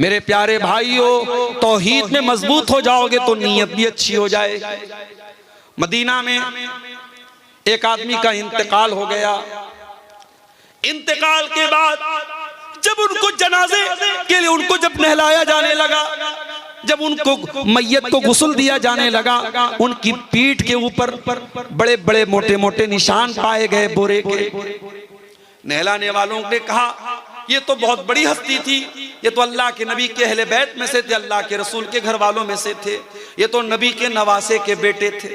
मेरे प्यारे भाइयों, तौहीद में मजबूत हो जाओगे तो नीयत भी अच्छी हो जाएगी। मदीना में एक आदमी का इंतकाल हो गया। इंतकाल के बाद जब उनको जनाजे के लिए उनको जब नहलाया जाने लगा, जब उनको मैयत को गुस्ल दिया जाने लगा, उनकी पीठ के ऊपर बड़े बड़े मोटे मोटे निशान पाए गए बोरे के। नहलाने वालों ने कहा ये तो बहुत बड़ी हस्ती थी, ये तो अल्लाह के नबी के अहले बैत में से थे, अल्लाह के रसूल के घर वालों में से थे, ये तो नबी के नवासे के बेटे थे।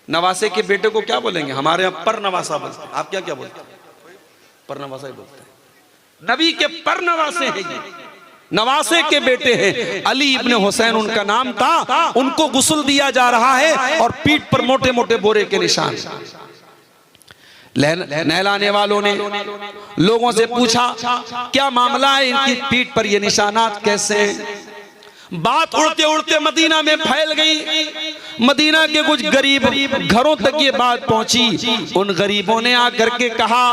नवासे के बेटे को क्या बोलेंगे? हमारे यहाँ पर नवासा बोलते हैं। आप क्या क्या बोलते हैं? पर नवासा ही बोलते हैं। नबी के पर नवासे हैं, ये नवासे के बेटे हैं। अली इब्ने हुसैन उनका नाम था। उनको गुस्ल दिया जा रहा है और पीठ पर मोटे मोटे बोरे के निशान। नहलाने वालों ने लोगों से पूछा क्या मामला है, इनकी पीठ पर ये निशानात कैसे हैं? बात उड़ते उड़ते मदीना में फैल गई। मदीना के कुछ गरीब घरों तक ये बात पहुंची। उन गरीबों ने आकर के कहा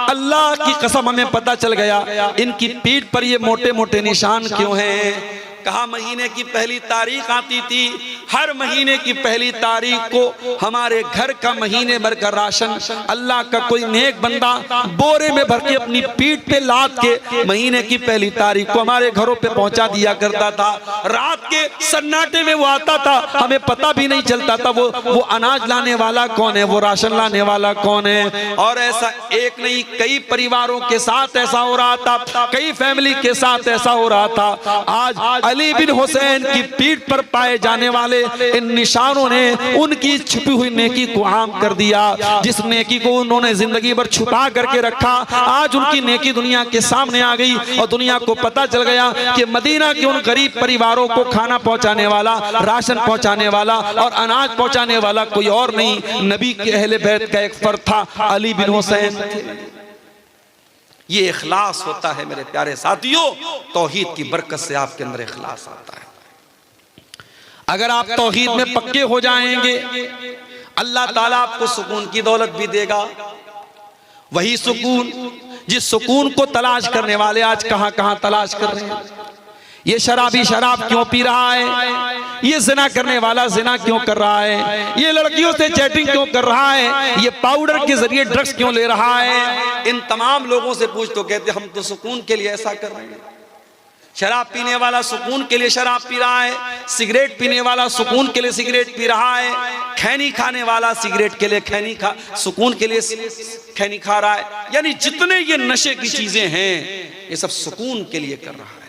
अल्लाह की कसम हमें पता चल गया इनकी पीठ पर ये मोटे मोटे निशान क्यों हैं। कहा महीने की पहली तारीख आती थी, हर महीने की पहली तारीख को हमारे घर का महीने भर का राशन अल्लाह का कोई नेक बंदा बोरे में भर के अपनी पीठ पे लाद के महीने की पहली तारीख को हमारे घरों पे पहुंचा दिया करता था। रात के सन्नाटे में वो आता था, हमें पता भी नहीं चलता था वो अनाज लाने वाला कौन है, वो राशन लाने वाला कौन है। और ऐसा एक नहीं कई परिवारों के साथ ऐसा हो रहा था, कई फैमिली के साथ ऐसा हो रहा था। आज अली बिन हुसैन की पीठ पर पाए जाने वाले इन निशानों ने उनकी छुपी हुई नेकी को आम कर दिया। जिस नेकी को उन्होंने जिंदगी भर छुपा करके रखा, आज उनकी नेकी दुनिया के सामने आ गई और दुनिया को पता चल गया कि मदीना के उन गरीब परिवारों को खाना पहुंचाने वाला, राशन पहुंचाने वाला और अनाज पहुंचाने वाला कोई और नहीं, नबी के अहले बैत का एक फर्द था, अली बिन हुसैन। ये इखलास होता है मेरे प्यारे साथियों, तौहीद की बरकत से आपके अंदर इखलास आता है। अगर आप तौहीद में पक्के हो जाएंगे, अल्लाह ताला आपको सुकून की दौलत भी देगा। वही सुकून जिस सुकून को तलाश करने वाले आज कहां कहां तलाश कर रहे हैं। ये शराबी शराब क्यों पी रहा है, ये जिना करने वाला जिना क्यों कर रहा है, ये लड़कियों से चैटिंग क्यों कर रहा है, ये पाउडर के जरिए ड्रग्स क्यों ले रहा है। इन तमाम लोगों से पूछ तो कहते हम तो सुकून के लिए ऐसा कर रहे हैं। शराब पीने वाला सुकून के लिए शराब पी रहा है, सिगरेट पीने वाला सुकून के लिए सिगरेट पी रहा है, खैनी खाने वाला सिगरेट के लिए सुकून के लिए खैनी खा रहा है। यानी जितने ये नशे की चीजें हैं ये सब सुकून के लिए कर रहा है।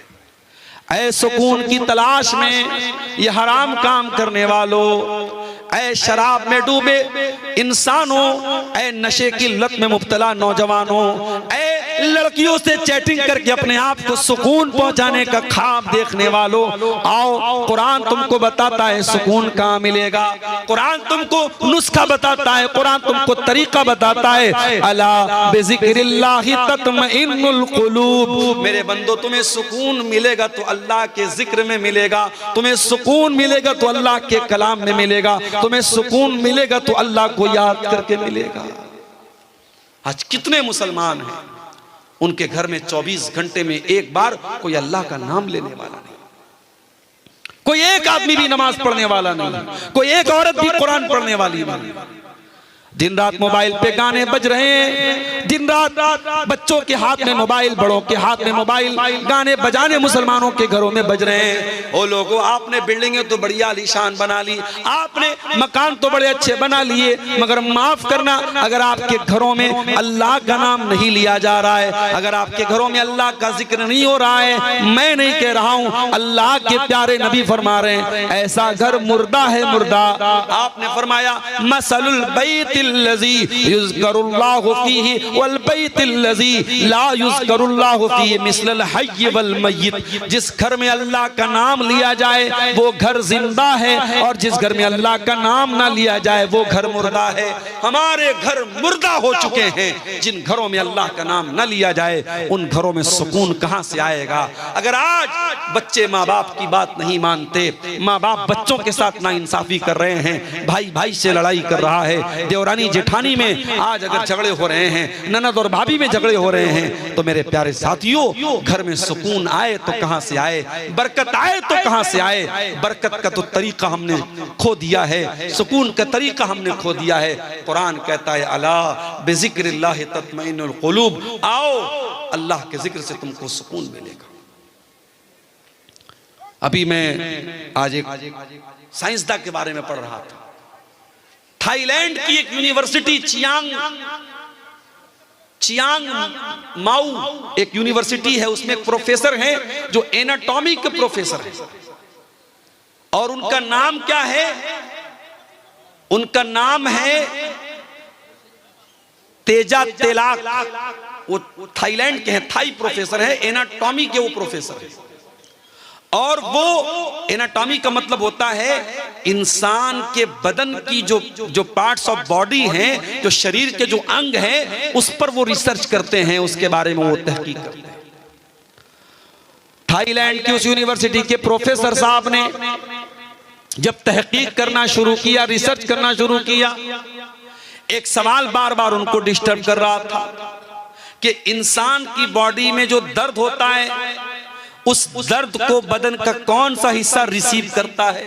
ऐ सुकून की तलाश में ये हराम काम करने वालों, ऐ शराब में डूबे इंसानों, ऐ नशे की लत में मुब्तला नौजवानों, ऐ लड़कियों से चैटिंग करके अपने आप को सुकून पहुंचाने का ख्वाब देखने वालों, आओ कुरान तुमको बताता है सुकून कहाँ मिलेगा। कुरान तुमको नुस्खा बताता है, कुरान तुमको तरीका बताता है। अला बिज़िक्रिल्लाहि तत्मइन्नुल कुलूब। मेरे बंदो तुम्हें सुकून मिलेगा तो अल्लाह के जिक्र में मिलेगा, तुम्हें सुकून मिलेगा तो अल्लाह के कलाम में मिलेगा, तुम्हें सुकून मिलेगा तो अल्लाह को याद करके मिलेगा। आज कितने मुसलमान हैं उनके घर में 24 घंटे में एक बार कोई अल्लाह का नाम लेने वाला नहीं, कोई एक आदमी भी नमाज पढ़ने वाला नहीं, कोई एक औरत भी कुरान पढ़ने वाली नहीं। दिन रात मोबाइल पे गाने बज रहे हैं, दिन रात बच्चों के हाथ में मोबाइल, बड़ों के हाथ में मोबाइल, गाने बजाने मुसलमानों के घरों में बज रहे हैं। ओ लोगों, आपने बिल्डिंगें तो बड़ी आलीशान बना ली, आपने मकान तो बड़े अच्छे बना लिए, मगर माफ करना अगर आपके घरों में अल्लाह का नाम नहीं लिया जा रहा है, अगर आपके घरों में अल्लाह का जिक्र नहीं हो रहा है, मैं नहीं कह रहा हूं, अल्लाह के प्यारे नबी फरमा रहे हैं ऐसा घर मुर्दा है, मुर्दा। आपने फरमाया मसलुल बैतिल लज़ी युज़करुल्लाहु फ़ीही वल बैतिल लज़ी ला युज़करुल्लाहु फ़ीही मिस्लल हय्य वल मय्यित। जिस घर में अल्लाह का नाम लिया जाए वो घर जिंदा है, और जिस घर में अल्लाह का नाम ना लिया जाए वो घर मुर्दा है। हमारे घर मुर्दा हो चुके हैं। जिन घरों में अल्लाह का नाम ना लिया जाए उन घरों में सुकून कहां से आएगा। अगर आज बच्चे माँ बाप की बात नहीं मानते, माँ बाप बच्चों के साथ नाइंसाफी कर रहे हैं, भाई भाई से लड़ाई कर रहा है, देवरानी देवरानी जेठानी में आज अगर झगड़े हो रहे हैं, ननद और भाभी में झगड़े हो रहे हैं, तो मेरे प्यारे साथियों घर में सुकून आए तो कहां से आए, बरकत आए तो कहां से आए। बरकत का तो तरीका हमने खो दिया है, सुकून का तरीका हमने खो दिया है। कुरान कहता है अला बिज़िक्रिल्लाहि तत्मइन्नुल कुलूब, आओ अल्लाह के जिक्र से तुमको सुकून मिलेगा। अभी मैं आज एक साइंसदान के बारे में पढ़ रहा था। थाईलैंड की एक यूनिवर्सिटी चियांग माऊ एक यूनिवर्सिटी है, उसमें एक प्रोफेसर हैं जो एनाटॉमी के प्रोफेसर हैं, और उनका नाम क्या है? उनका नाम है तेजा तेलाक। वो थाईलैंड के हैं, थाई प्रोफेसर है, एनाटॉमी के वो प्रोफेसर है। और वो एनाटॉमी का मतलब होता है इंसान के बदन की जो पार्ट्स ऑफ बॉडी हैं, जो शरीर के जो अंग हैं, उस पर वो रिसर्च करते हैं, उसके बारे में वो तहकीक करते हैं। थाईलैंड की उस यूनिवर्सिटी के प्रोफेसर साहब ने जब तहकीक करना शुरू किया, रिसर्च करना शुरू किया, एक सवाल बार बार उनको डिस्टर्ब कर रहा था कि इंसान की बॉडी में जो दर्द होता है, उस दर्द को बदन का कौन सा हिस्सा रिसीव करता है।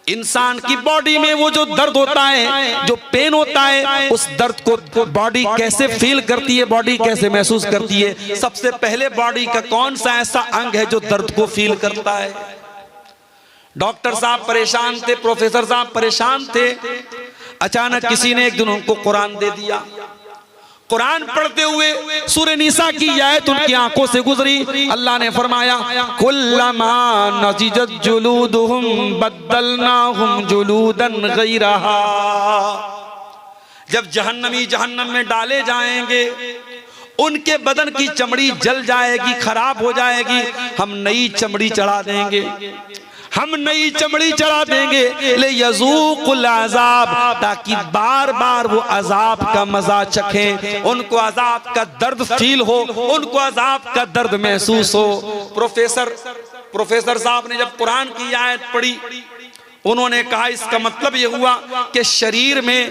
इंसान की बॉडी में वो जो दर्द होता है, जो पेन होता है, उस दर्द को बॉडी कैसे फील करती है, बॉडी कैसे महसूस करती है। सबसे पहले बॉडी का कौन सा ऐसा अंग है जो दर्द को फील करता है। डॉक्टर साहब परेशान थे, प्रोफेसर साहब परेशान थे। अचानक किसी ने एक दिन उनको कुरान दे दिया। कुरान पढ़ते हुए सूरह निसा की आयत उनकी आंखों से गुजरी। अल्लाह ने फरमाया कुल्लमा नज़िजत जुलूदुहुम बद्दलनाहुम जुलूदन गैरहा। जब जहन्नमी जहन्नम में डाले जाएंगे, उनके बदन की चमड़ी जल जाएगी, खराब हो जाएगी, हम नई चमड़ी चढ़ा देंगे, हम नई चमड़ी चढ़ा देंगे ले यज़ूक़ुल अज़ाब, ताकि बार बार वो अजाब का मजा चखें, उनको अजाब का दर्द फील हो, उनको अजाब का दर्द महसूस हो। प्रोफेसर साहब ने जब कुरान की आयत पढ़ी, उन्होंने कहा इसका मतलब ये हुआ कि शरीर में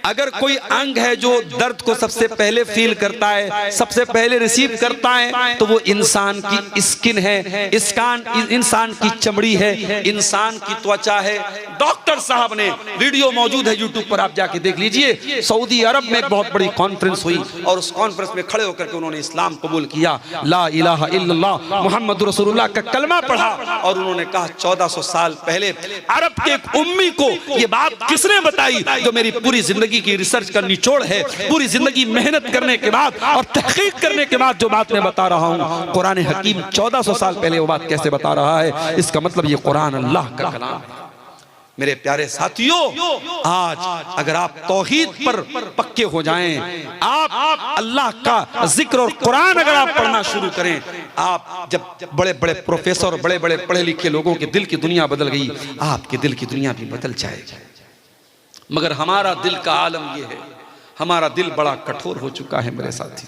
अगर कोई अंग है जो दर्द को सबसे पहले फील करता है, सबसे पहले रिसीव करता है, तो वो इंसान की स्किन है, इंसान की चमड़ी है, इंसान की त्वचा है। डॉक्टर साहब ने, वीडियो मौजूद है यूट्यूब पर, आप जाके देख लीजिए। सऊदी अरब में एक बहुत बड़ी कॉन्फ्रेंस हुई और उस कॉन्फ्रेंस में खड़े होकर के उन्होंने इस्लाम कबूल किया, ला इलाहा इल्लल्लाह मुहम्मद रसूलुल्लाह का कलमा पढ़ा, और उन्होंने कहा 1400 साल पहले अरब के एक उम्मी को ये बात किसने बताई जो मेरी पूरी जिंदगी की रिसर्च का निचोड़ है, पूरी जिंदगी मेहनत करने के बाद और तहकीक करने के बाद जो बात मैं बता रहा हूं, कुरान हकीम 1400 साल पहले वो बात कैसे बता रहा है। इसका मतलब ये कुरान अल्लाह का कलाम है। मेरे प्यारे साथियों, आज अगर आप तौहीद पर पक्के हो जाएं, आप अल्लाह का जिक्र और कुरान अगर आप पढ़ना शुरू करें, आप जब बड़े बड़े प्रोफेसर, बड़े बड़े पढ़े लिखे लोगों के दिल की दुनिया बदल गई, आपके दिल की दुनिया भी बदल जाएगी। मगर हमारा दिल का आलम यह है, हमारा दिल बड़ा कठोर हो चुका है मेरे साथी।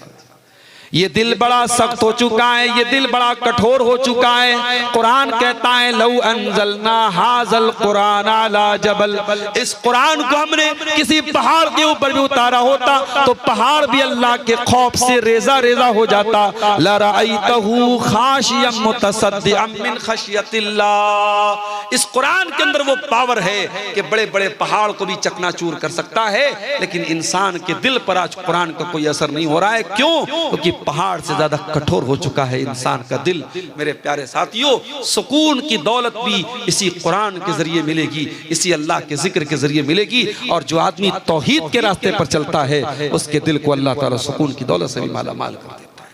ये दिल बड़ा सख्त हो चुका है, ये दिल बड़ा कठोर हो चुका है। कुरान कहता है लौ अंज़लना हाज़ल कुरान अला जबल, इस कुरान को हमने किसी पहाड़ के ऊपर भी उतारा होता तो पहाड़ भी अल्लाह के खौफ से रेजा रेजा हो जाता। लरअयतहु खाशियम मुतसद्दिअम मिन खशियतिल्लाह। इस कुरान के अंदर वो पावर है कि बड़े बड़े पहाड़ को भी चकनाचूर कर सकता है, लेकिन इंसान के दिल पर आज कुरान का कोई असर नहीं हो रहा है। क्यों? क्योंकि पहाड़ से ज्यादा कठोर हो चुका है इंसान का दिल। मेरे प्यारे साथियों, सुकून की दौलत भी इसी कुरान के जरिए मिलेगी, इसी अल्लाह के जिक्र के जरिए मिलेगी। और जो आदमी तौहीद के रास्ते पर चलता है, उसके दिल को अल्लाह ताला सुकून की दौलत से भी माला माल कर देता है।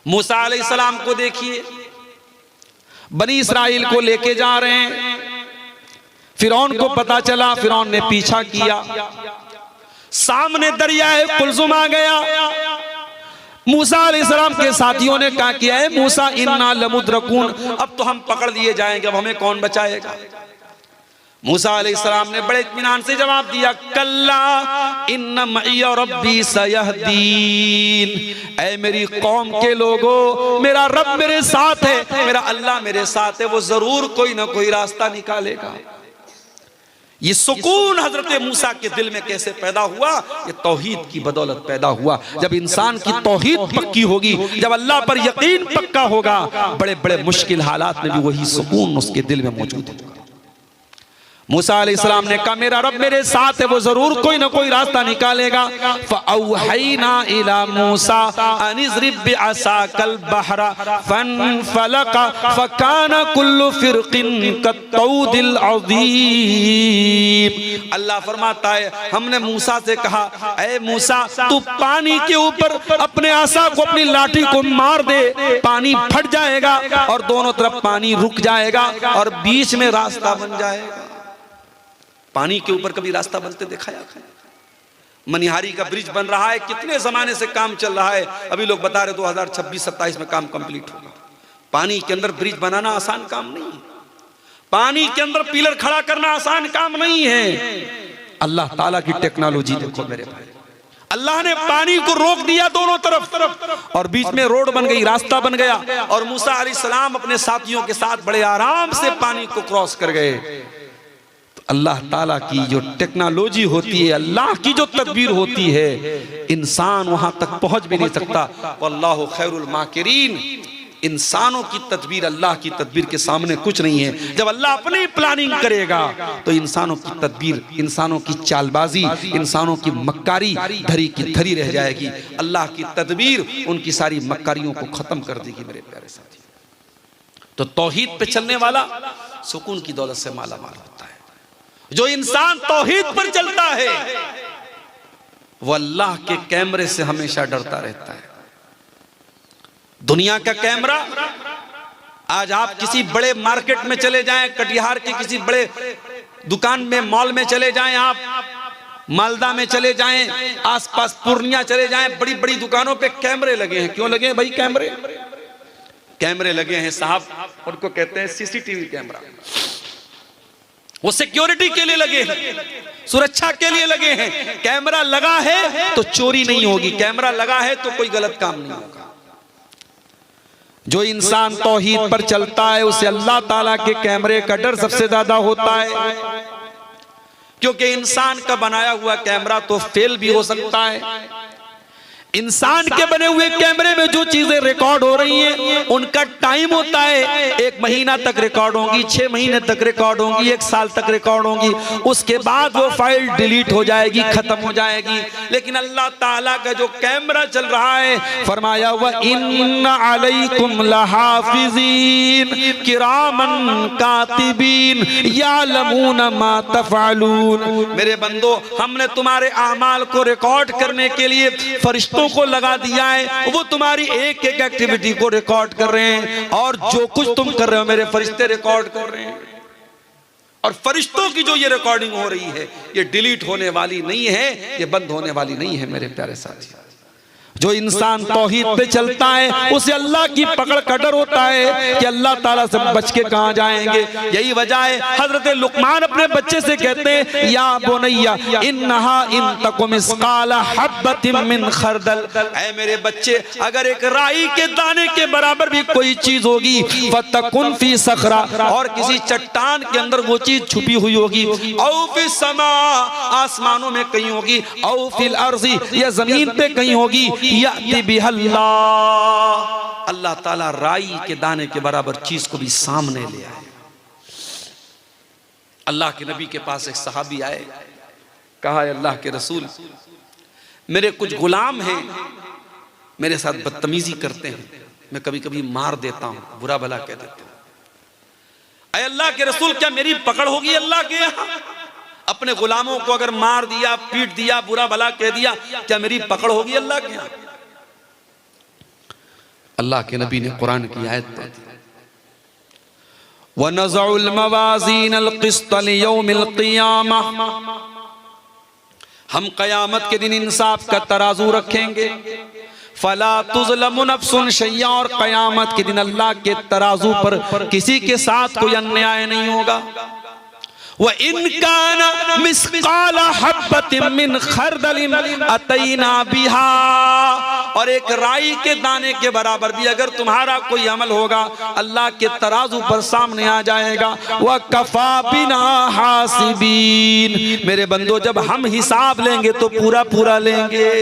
मूसा अलैहिस्सलाम को देखिए, बनी इस्राइल को लेके जा रहे हैं, फिरौन को पता चला, फिरौन ने पीछा किया, सामने दरियाए कुलजुम आ गया। मूसा अलैहिस्सलाम के साथियों ने क्या किया है, मूसा इन्ना लमुद्रकून, अब तो हम पकड़ लिए जाएंगे, अब हमें कौन बचाएगा। मूसा अलैहिस्सलाम ने बड़े इत्मीनान से जवाब दिया, कल्ला इन्न मइया रब्बी सयहदीन, ऐ मेरी कौम के लोगों, मेरा रब मेरे साथ है, मेरा अल्लाह मेरे साथ है, वो जरूर कोई ना कोई रास्ता निकालेगा। ये सुकून हजरत मूसा के दिल में कैसे पैदा हुआ? ये तौहीद की बदौलत पैदा हुआ। जब इंसान की तौहीद पक्की होगी, जब अल्लाह पर यकीन पक्का होगा, बड़े बड़े मुश्किल हालात में भी वही सुकून उसके दिल में मौजूद है। मूसा अलैहिस्सलाम ने कहा मेरा रब मेरे साथ है, वो जरूर कोई ना कोई रास्ता निकालेगा। फ़अौहैना इला मूसा अन इज़रिब बिअसाकल बहरा फनफलक फकान कुल्लु फ़िरक़िन कत्तौदिल अज़ीम। अल्लाह फरमाता है हमने मूसा से कहा ऐ मूसा तू पानी के ऊपर अपने आसा को, अपनी लाठी को मार दे, पानी फट जाएगा और दोनों तरफ पानी रुक जाएगा और बीच में रास्ता बन जाएगा। पानी के ऊपर कभी रास्ता बनते देखा है? मनिहारी का ब्रिज बन रहा है, कितने जमाने से काम चल रहा है, अभी लोग बता रहे 2026-27 में काम कंप्लीट होगा। पानी के अंदर ब्रिज बनाना आसान काम नहीं है, पानी के अंदर पिलर खड़ा करना आसान काम नहीं है। अल्लाह ताला की टेक्नोलॉजी देखो मेरे भाई, अल्लाह ने पानी को रोक दिया दोनों तरफ और बीच में रोड बन गई, रास्ता बन गया और मूसा अलैहिस्सलाम अपने साथियों के साथ बड़े आराम से पानी को क्रॉस कर गए। अल्लाह ताला की जो टेक्नोलॉजी होती है, अल्लाह की जो तदबीर होती है, इंसान वहां तक पहुंच भी नहीं सकता। वल्लाहु खैरुल माकिरीन। इंसानों की तदबीर अल्लाह की तदबीर के सामने कुछ नहीं है। जब अल्लाह अपनी प्लानिंग करेगा तो इंसानों की तदबीर, इंसानों की चालबाजी, इंसानों की मक्कारी धरी की धरी रह जाएगी। अल्लाह की तदबीर उनकी सारी मक्कारियों को खत्म कर देगी मेरे प्यारे साथी। तो तौहीद पे चलने वाला सुकून की दौलत से माला माल होता है। जो इंसान तौहीद पर चलता है वो अल्लाह के कैमरे से हमेशा डरता रहता है। दुनिया का कैमरा, आज आप किसी बड़े मार्केट में चले जाएं, कटिहार के किसी बड़े दुकान में, मॉल में चले जाएं, आप मालदा में चले जाएं, आसपास पूर्णिया चले जाएं, बड़ी बड़ी दुकानों पे कैमरे लगे हैं। क्यों लगे हैं भाई? कैमरे लगे हैं साहब, उनको कहते हैं सीसीटीवी कैमरा। वो सिक्योरिटी के लिए लगे हैं, सुरक्षा के लिए लगे हैं। कैमरा लगा है तो चोरी नहीं होगी, कैमरा लगा है तो कोई गलत काम नहीं होगा। जो इंसान तौहीद पर चलता है उसे अल्लाह ताला के कैमरे का डर सबसे ज्यादा होता है, क्योंकि इंसान का बनाया हुआ कैमरा तो फेल भी हो सकता है। इंसान के बने हुए कैमरे में जो चीजें रिकॉर्ड हो रही हैं उनका टाइम होता है, 1 महीना तक रिकॉर्ड होंगी, 6 महीने तक रिकॉर्ड होंगी, 1 साल तक रिकॉर्ड होंगी, उसके बाद वो फाइल डिलीट हो जाएगी, खत्म हो जाएगी। लेकिन अल्लाह ताला का जो कैमरा चल रहा है, फरमाया व इन्ना अलैकुम लहाफिज़ीन किरामन कातिबीन यालमून मा तफअलून। मेरे बंदो, हमने तुम्हारे आमाल को रिकॉर्ड करने के लिए फरिश्तों को लगा दिया है, वो तुम्हारी एक एक एक्टिविटी को रिकॉर्ड कर रहे हैं और जो कुछ तुम कर रहे हो मेरे फरिश्ते रिकॉर्ड कर रहे हैं। और फरिश्तों की जो ये रिकॉर्डिंग हो रही है ये डिलीट होने वाली नहीं है, ये बंद होने वाली नहीं है मेरे प्यारे साथी। जो इंसान तौहीद पे चलता है उसे अल्लाह की पकड़ का डर होता है कि अल्लाह ताला से बच के कहां जाएंगे। यही वजह है हजरत लुकमान अपने बच्चे से कहते हैं या बुनैया इन्नहा इन तकुम मिस्काला हब्बतिन मिन खरदल, ऐ मेरे बच्चे अगर एक राई के दाने के बराबर भी कोई चीज होगी, फतकुन फी सखरा, और किसी चट्टान के अंदर वो चीज छुपी हुई होगी, औ फी समा, आसमानों में कहीं होगी, औ फिल अर्ज़ी, या जमीन पे कहीं होगी, याति बिहल्लाह, अल्लाह ताला राई के दाने के बराबर चीज को भी सामने ले आए। अल्लाह के नबी के पास एक सहाबी आए, कहा अल्लाह के रसूल मेरे कुछ गुलाम हैं, मेरे साथ बदतमीजी करते हैं, मैं कभी कभी मार देता हूं, बुरा भला कह देता हूं। अय अल्लाह के रसूल क्या मेरी पकड़ होगी अल्लाह के यहाँ? अपने गुलामों को अगर मार दिया, पीट दिया, बुरा भला कह दिया, क्या मेरी पकड़ होगी अल्लाह के यहाँ? अल्लाह के नबी ने कुरान की आयत पढ़ी, वनज़उल मवाज़ीनल क़िस्त लियौमिल क़ियामह, हम क़यामत के दिन इंसाफ का तराजू रखेंगे, फला तुज़लमु नफ्सुन शैया, और क़यामत के दिन अल्लाह के तराजू पर किसी के साथ कोई अन्याय नहीं होगा। व इन काना मिस्काला हब्बतिन मिन खरदलिन अतैना बिहा, और एक राई के दाने के बराबर भी अगर तुम्हारा कोई अमल होगा अल्लाह के तराजू पर सामने आ जाएगा। वह कफा बिना हासिबीन, मेरे बंदो जब हम हिसाब लेंगे तो पूरा पूरा लेंगे।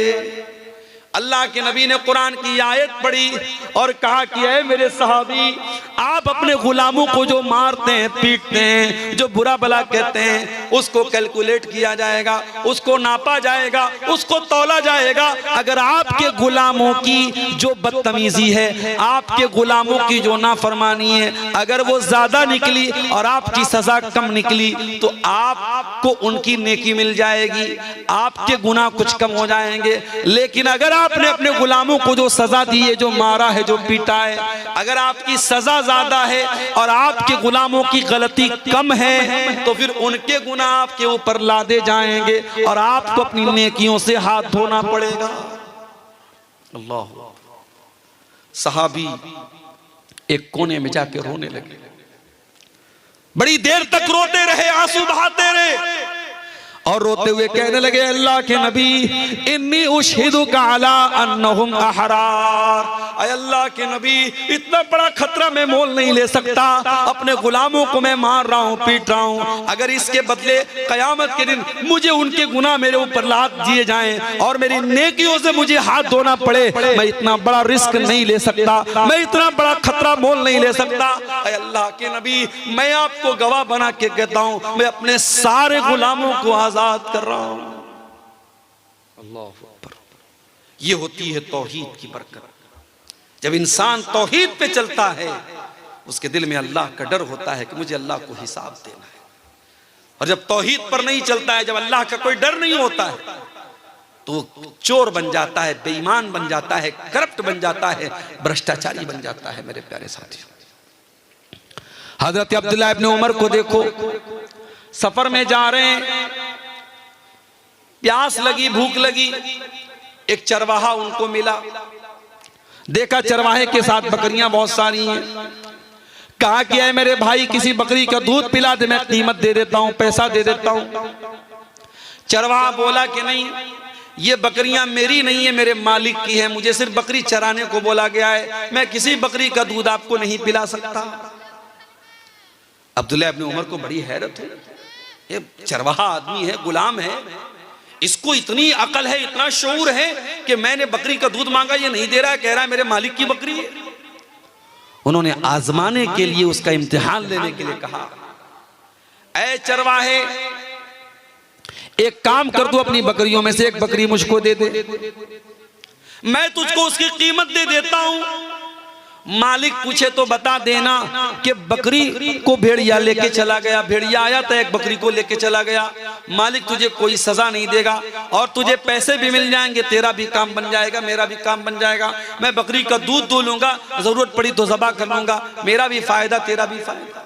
अल्लाह के नबी ने कुरान की आयत पढ़ी और कहा कि ऐ मेरे सहाबी, आप अपने गुलामों को जो मारते हैं, पीटते हैं, जो बुरा भला कहते हैं, उसको कैलकुलेट किया जाएगा, उसको नापा जाएगा, उसको तौला जाएगा। अगर आपके गुलामों की जो बदतमीजी है, आपके गुलामों की जो नाफरमानी है, अगर वो ज्यादा निकली और आपकी सजा कम निकली तो आपको उनकी नेकी मिल जाएगी, आपके गुनाह कुछ कम हो जाएंगे। लेकिन अगर आपने अपने गुलामों को जो सजा दी है, जो मारा है, जो पीटा है, अगर आपकी सजा ज्यादा है और आपके गुलामों की गलती कम है तो फिर उनके गुनाह आपके ऊपर लादे जाएंगे और आपको अपनी नेकियों से हाथ धोना पड़ेगा। अल्लाह। सहाबी एक कोने में जाके रोने लगे, बड़ी देर तक रोते रहे, आंसू बहाते रहे और रोते हुए कहने लगे, अल्लाह के नबी, इन्नी उशहिदुका अला अन्नहुम अहरार। अल्लाह के नबी, इतना बड़ा खतरा मैं मोल नहीं ले सकता, अपने गुलामों को मैं मार रहा हूँ, पीट रहा हूँ, अगर इसके बदले कयामत के दिन मुझे उनके गुनाह मेरे ऊपर लाद दिए जाएं और मेरी नेकियों से मुझे हाथ धोना पड़े, मैं इतना बड़ा रिस्क नहीं ले सकता, मैं इतना बड़ा खतरा मोल नहीं ले सकता। अल्लाह के नबी, मैं आपको गवाह बना के कहता हूँ, मैं अपने सारे गुलामों को आजाद कर रहा हूं। अल्लाह अकबर। ये होती है तौहीद की बरकत। जब इंसान तौहीद पे चलता है उसके दिल में अल्लाह का डर होता है कि मुझे अल्लाह को हिसाब देना है। और जब तौहीद पर नहीं चलता है, जब अल्लाह का कोई डर नहीं होता है तो चोर बन जाता है, बेईमान बन जाता है, करप्ट बन जाता है, भ्रष्टाचारी बन जाता है। मेरे प्यारे साथियों, हजरत अब्दुल्लाह इब्न उमर को देखो, सफर में जा रहे हैं, प्यास लगी, भूख लगी, एक चरवाहा उनको मिला, देखा चरवाहे के साथ बकरियां बहुत सारी हैं, कहा कि है मेरे भाई किसी बकरी का दूध पिला दे, मैं कीमत दे देता हूं, पैसा दे देता हूं। चरवाहा बोला कि नहीं, ये बकरियां मेरी नहीं है, मेरे मालिक की है, मुझे सिर्फ बकरी चराने को बोला गया है, मैं किसी बकरी का दूध आपको नहीं पिला सकता। अब्दुल्लाह इब्न उमर को बड़ी हैरत हुई, ये चरवाहा आदमी है, गुलाम है, इसको इतनी अकल है, इतना शऊर है कि मैंने बकरी का दूध मांगा, ये नहीं दे रहा है, कह रहा है मेरे मालिक की बकरी है। उन्होंने आजमाने के लिए, उसका इम्तिहान लेने के लिए कहा, ऐ चरवाहे, एक काम कर दो, अपनी बकरियों में से एक बकरी मुझको दे दे, मैं तुझको उसकी कीमत दे देता हूं। मालिक पूछे तो बता देना कि बकरी को भेड़िया लेके चला गया, भेड़िया आया तो एक बकरी को लेके चला गया, मालिक तुझे कोई सजा नहीं देगा और तुझे पैसे भी मिल जाएंगे, तेरा भी काम बन जाएगा, मेरा भी काम बन जाएगा, मैं बकरी का दूध दो लूंगा, जरूरत पड़ी तो ज़बा कर लूंगा, मेरा भी फायदा, तेरा भी फायदा।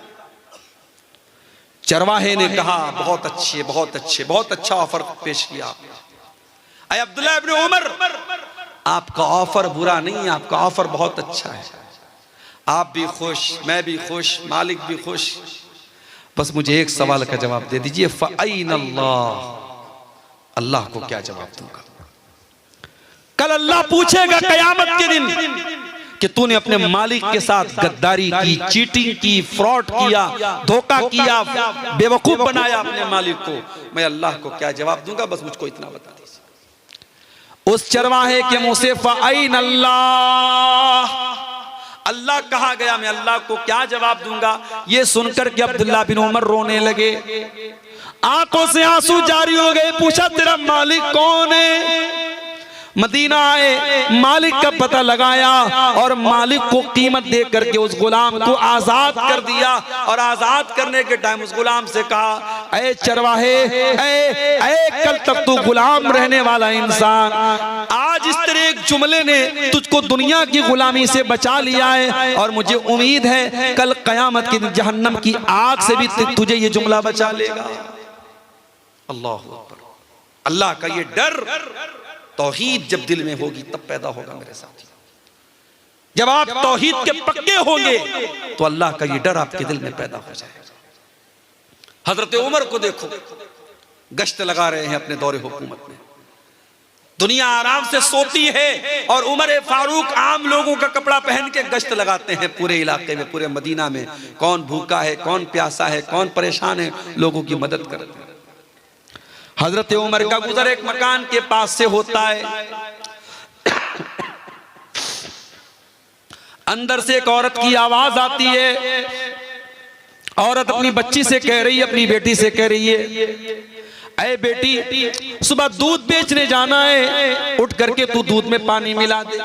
चरवाहे ने कहा, बहुत अच्छे, बहुत अच्छे, बहुत अच्छा ऑफर पेश किया। अय अब्दुल्लाह इब्न उमर, आपका ऑफर बुरा नहीं, आपका ऑफर बहुत अच्छा है, आप भी खुश, मैं भी खुश, मालिक भी खुश, बस मुझे एक सवाल का जवाब दे दीजिए, फ़अयन अल्लाह, अल्लाह को क्या जवाब दूंगा? कल अल्लाह पूछेगा कयामत के दिन कि तूने अपने मालिक के साथ गद्दारी की, चीटिंग की, फ्रॉड किया, धोखा किया, बेवकूफ बनाया अपने मालिक को, मैं अल्लाह को क्या जवाब दूंगा? बस मुझको इतना बता दीजिए। उस चरवाहे के मुंह से फ़अयन अल्लाह, अल्लाह कहा गया, मैं अल्लाह को क्या जवाब दूंगा? ये सुनकर के अब्दुल्लाह बिन उमर रोने लगे, आंखों से आंसू जारी हो गए। पूछा तेरा मालिक कौन है? मदीना आए, मालिक का पता लगाया और मालिक को कीमत दे करके उस गुलाम को आजाद कर दिया। और आजाद करने के टाइम उस गुलाम से कहा, ऐ चरवाहे, ऐ कल तक तू गुलाम रहने वाला इंसान, आज इस तरह एक जुमले ने तुझको दुनिया की गुलामी से बचा लिया है और मुझे उम्मीद है कल कयामत के दिन जहन्नम की आग से भी तुझे ये जुमला बचा लेगा। अल्लाह अकबर। अल्लाह का ये डर, तौहीद जब दिल में होगी तब पैदा होगा मेरे साथी। जब आप तौहीद के पक्के होंगे तो अल्लाह का ये डर आपके दिल में पैदा हो जाएगा। हजरत उमर को देखो, गश्त लगा रहे हैं अपने दौरे हुकूमत में, दुनिया आराम से सोती है और उमर फारूक आम लोगों का कपड़ा पहन के गश्त लगाते हैं पूरे इलाके में, पूरे मदीना में। कौन भूखा है, कौन प्यासा है, कौन परेशान है, लोगों की मदद करते हैं। हजरत उमर का गुजर एक मकान के पास से होता है। अंदर से एक औरत की आवाज आती है। औरत अपनी बच्ची से कह रही है, अपनी बेटी से कह रही है, ऐ बेटी सुबह दूध बेचने जाना है, उठ करके तू दूध में पानी मिला दे।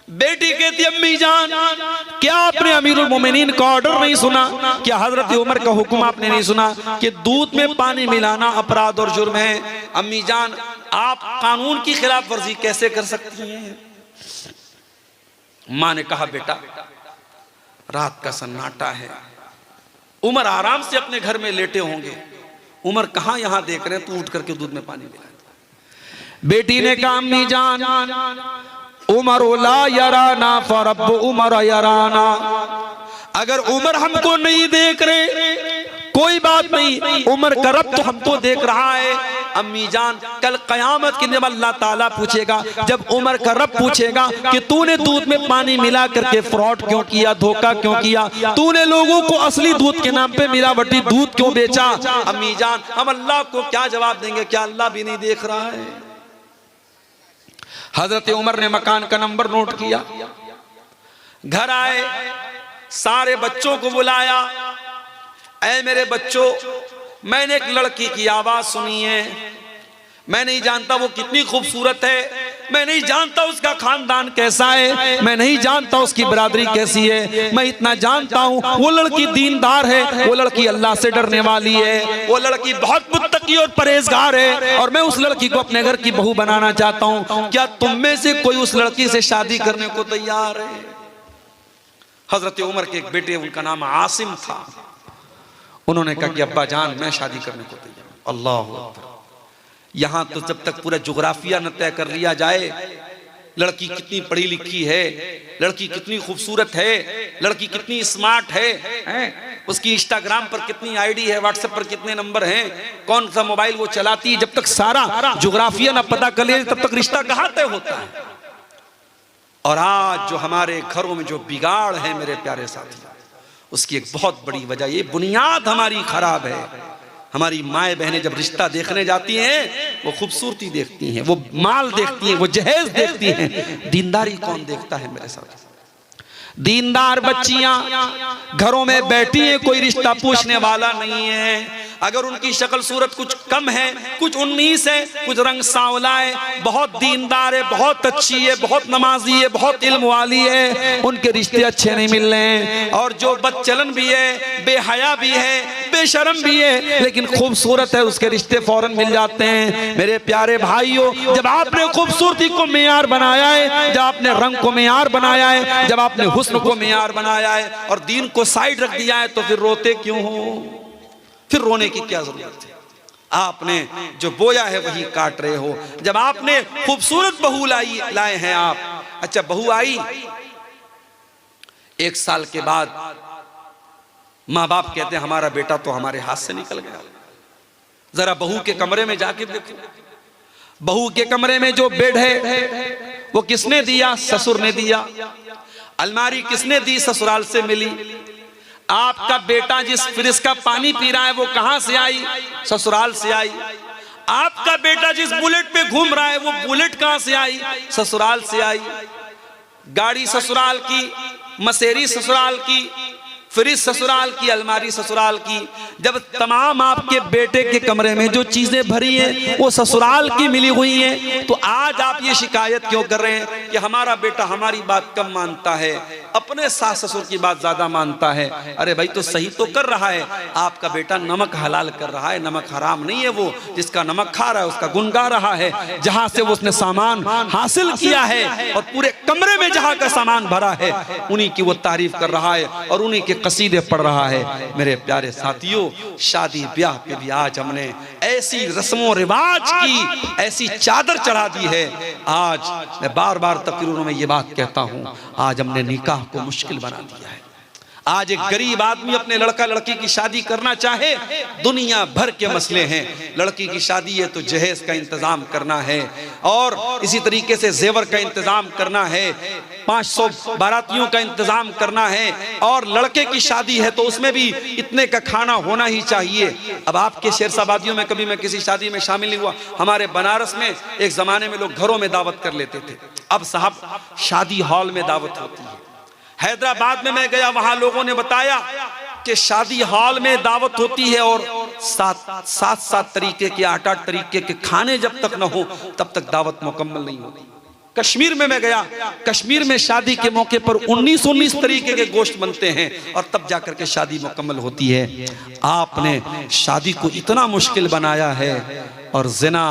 बेटी कहती अम्मी जान क्या आपने अमीरुल मोमिनीन का ऑर्डर नहीं सुना? क्या हजरत उमर का हुक्म आपने नहीं सुना कि दूध में पानी मिलाना अपराध और जुर्म है? अम्मी जान आप कानून की खिलाफ वर्जी कैसे कर सकती हैं? मां ने कहा बेटा रात का सन्नाटा है, उमर आराम से अपने घर में लेटे होंगे, उमर कहां यहां देख रहे हैं, तू उठ करके दूध में पानी मिला। बेटी ने कहा अम्मी जान उमर ला यराना फरब्ब उमर यराना, अगर उमर हमको नहीं देख रहे कोई बात नहीं, उमर का रब तो हमको देख रहा है। अम्मी जान कल कयामत के दिन अल्लाह ताला पूछेगा, जब उमर का रब पूछेगा कि तूने दूध में पानी मिला करके फ्रॉड क्यों किया, धोखा क्यों किया, तूने लोगों को असली दूध के नाम पे मिलावटी दूध क्यों बेचा? अम्मी जान हम अल्लाह को क्या जवाब देंगे? क्या अल्लाह भी नहीं देख रहा है? हजरत उमर ने मकान का नंबर नोट किया, घर आए, सारे बच्चों को बुलाया। ऐ मेरे बच्चों, मैंने एक लड़की की आवाज सुनी है, मैं नहीं जानता वो कितनी खूबसूरत है, मैं नहीं जानता उसका खानदान कैसा है, मैं नहीं जानता उसकी बरादरी कैसी है, मैं इतना जानता हूँ वो लड़की दीनदार है, वो लड़की अल्लाह से डरने वाली है, वो लड़की बहुत मुत्तकी और परहेजगार है, और मैं उस लड़की को अपने घर की बहू बनाना चाहता हूँ। क्या तुम में से कोई उस लड़की से शादी करने को तैयार है? हजरत उमर के एक बेटे, उनका नाम आसिम था, उन्होंने कहा कि अब्बा जान मैं शादी करने को तैयार हूं। अल्लाह अकबर। यहां तो जब तक पूरा जुग्राफिया न तय कर लिया जाए, लड़की कितनी पढ़ी लिखी है, लड़की कितनी खूबसूरत है, लड़की कितनी स्मार्ट है, उसकी इंस्टाग्राम पर कितनी आईडी है, व्हाट्सएप पर कितने नंबर हैं, कौन सा मोबाइल वो चलाती है, जब तक सारा जुग्राफिया न पता कर लिया तब तक रिश्ता कहां तय होता है। और आज जो हमारे घरों में जो बिगाड़ है मेरे प्यारे साथी, उसकी एक बहुत बड़ी वजह ये बुनियाद हमारी खराब है। हमारी माएँ बहनें जब रिश्ता देखने जाती हैं वो खूबसूरती देखती हैं, वो माल देखती हैं, वो जहेज देखती हैं, दीनदारी कौन देखता है मेरे साथ? दीनदार बच्चियां घरों में बैठी हैं, कोई रिश्ता पूछने वाला नहीं है। अगर उनकी शक्ल सूरत कुछ कम है, कुछ 19 है, कुछ रंग सांवला है, बहुत दीनदार है, बहुत अच्छी है, बहुत नमाजी है, बहुत इल्म वाली है, उनके रिश्ते अच्छे नहीं मिल रहे हैं। और जो बदचलन भी है, बेहया भी है, बेशरम भी है, लेकिन खूबसूरत है, उसके रिश्ते फौरन मिल जाते हैं। मेरे प्यारे भाइयों, जब आपने खूबसूरती को मेयार बनाया है, जब आपने रंग को मेयार बनाया है, जब आपने हुस्न को मेयार बनाया है और दीन को साइड रख दिया है, तो फिर रोते क्यों हो? फिर रोने की क्या जरूरत है? आपने जो बोया है वही काट रहे हो। जब आपने खूबसूरत बहू लाए हैं आप, अच्छा बहू आई, 1 साल के बाद माँ बाप कहते हैं हमारा बेटा तो हमारे हाथ से निकल गया। जरा बहू के कमरे में जाके देखो, बहू के कमरे में जो बेड है वो किसने दिया? ससुर ने दिया। अलमारी किसने दी? ससुराल से मिली। आपका बेटा जिस फ्रिज का पानी पी रहा है वो कहां से आई? ससुराल से आई। आपका बेटा जिस बुलेट पे घूम रहा है वो बुलेट कहां से आई? ससुराल से आई। गाड़ी ससुराल की, मसेरी ससुराल की, फ्रिज ससुराल की, अलमारी ससुराल की। जब तमाम आपके बेटे के कमरे में जो चीजें भरी हैं वो ससुराल की मिली हुई हैं, तो आज आप ये शिकायत क्यों कर रहे हैं कि हमारा बेटा हमारी बात कम मानता है, अपने सास ससुर की बात ज्यादा मानता है? अरे भाई तो सही तो कर रहा है। आपका बेटा नमक हलाल कर रहा है, नमक हराम नहीं है। वो जिसका नमक खा रहा है उसका गुन गा रहा है, जहां से वो उसने सामान हासिल किया है और पूरे कमरे में जहां का सामान भरा है उन्हीं की वो तारीफ कर रहा है और उन्हीं के कसीदे पढ़ रहा है। मेरे प्यारे साथियों, शादी ब्याह पे भी आज हमने ऐसी रस्मों रिवाज की ऐसी चादर चढ़ा दी है। आज मैं बार बार तकरीरों में ये बात कहता हूं, आज हमने निकाह को मुश्किल बना दिया है। आज एक गरीब आदमी अपने लड़का लड़की की शादी करना चाहे, दुनिया भर के मसले हैं। लड़की की शादी है तो जहेज का इंतजाम करना है, और इसी तरीके से जेवर का इंतजाम करना है, 500 बारातियों का इंतजाम करना है, और लड़के की शादी है तो उसमें भी इतने का खाना होना ही चाहिए। अब आपके शेरशाबादियों में कभी मैं किसी शादी में शामिल नहीं हुआ। हमारे बनारस में एक जमाने में लोग घरों में दावत कर लेते थे, अब साहब शादी हॉल में दावत होती है। हैदराबाद में मैं गया, वहां लोगों ने बताया कि शादी हॉल में दावत होती है और सात तरीके के 8 तरीके के खाने जब तक न हो तब तक दावत मुकम्मल नहीं होती। कश्मीर में मैं गया, कश्मीर में शादी के मौके पर 19 तरीके के गोश्त बनते हैं और तब जाकर के शादी मुकम्मल होती है। आपने शादी को इतना मुश्किल बनाया है और ज़िना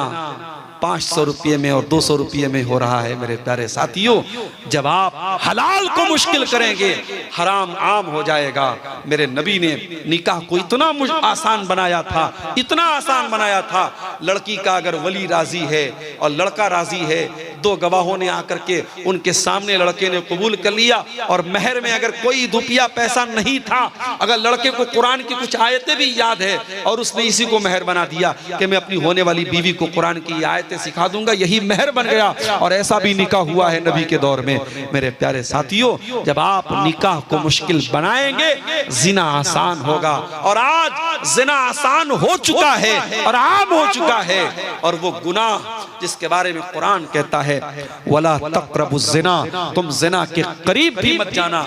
500 रुपये में और 200 रुपये में हो रहा है। मेरे प्यारे साथियों, जब आप हलाल को मुश्किल करेंगे हराम आम हो जाएगा। मेरे नबी ने निकाह को इतना आसान बनाया था, इतना आसान बनाया था, लड़की का अगर वली राजी है और लड़का राजी है, 2 गवाहों ने आकर के उनके सामने लड़के ने कबूल कर लिया, और महर में अगर कोई रुपया पैसा नहीं था, अगर लड़के को कुरान की कुछ आयतें भी याद है और उसने इसी को महर बना दिया कि मैं अपनी होने वाली बीवी को कुरान की आयतें सिखा दूंगा, यही महर बन गया। और ऐसा भी निकाह हुआ है नबी के दौर में। मेरे प्यारे साथियों, जब आप निकाह को मुश्किल बनाएंगे जिना आसान होगा, और आज जिना आसान हो चुका है और आम हो चुका है। और वो गुनाह जिसके बारे में कुरान कहता है वला तक़रबुज़ ज़िना, तुम जिना के करीब भी मत जाना।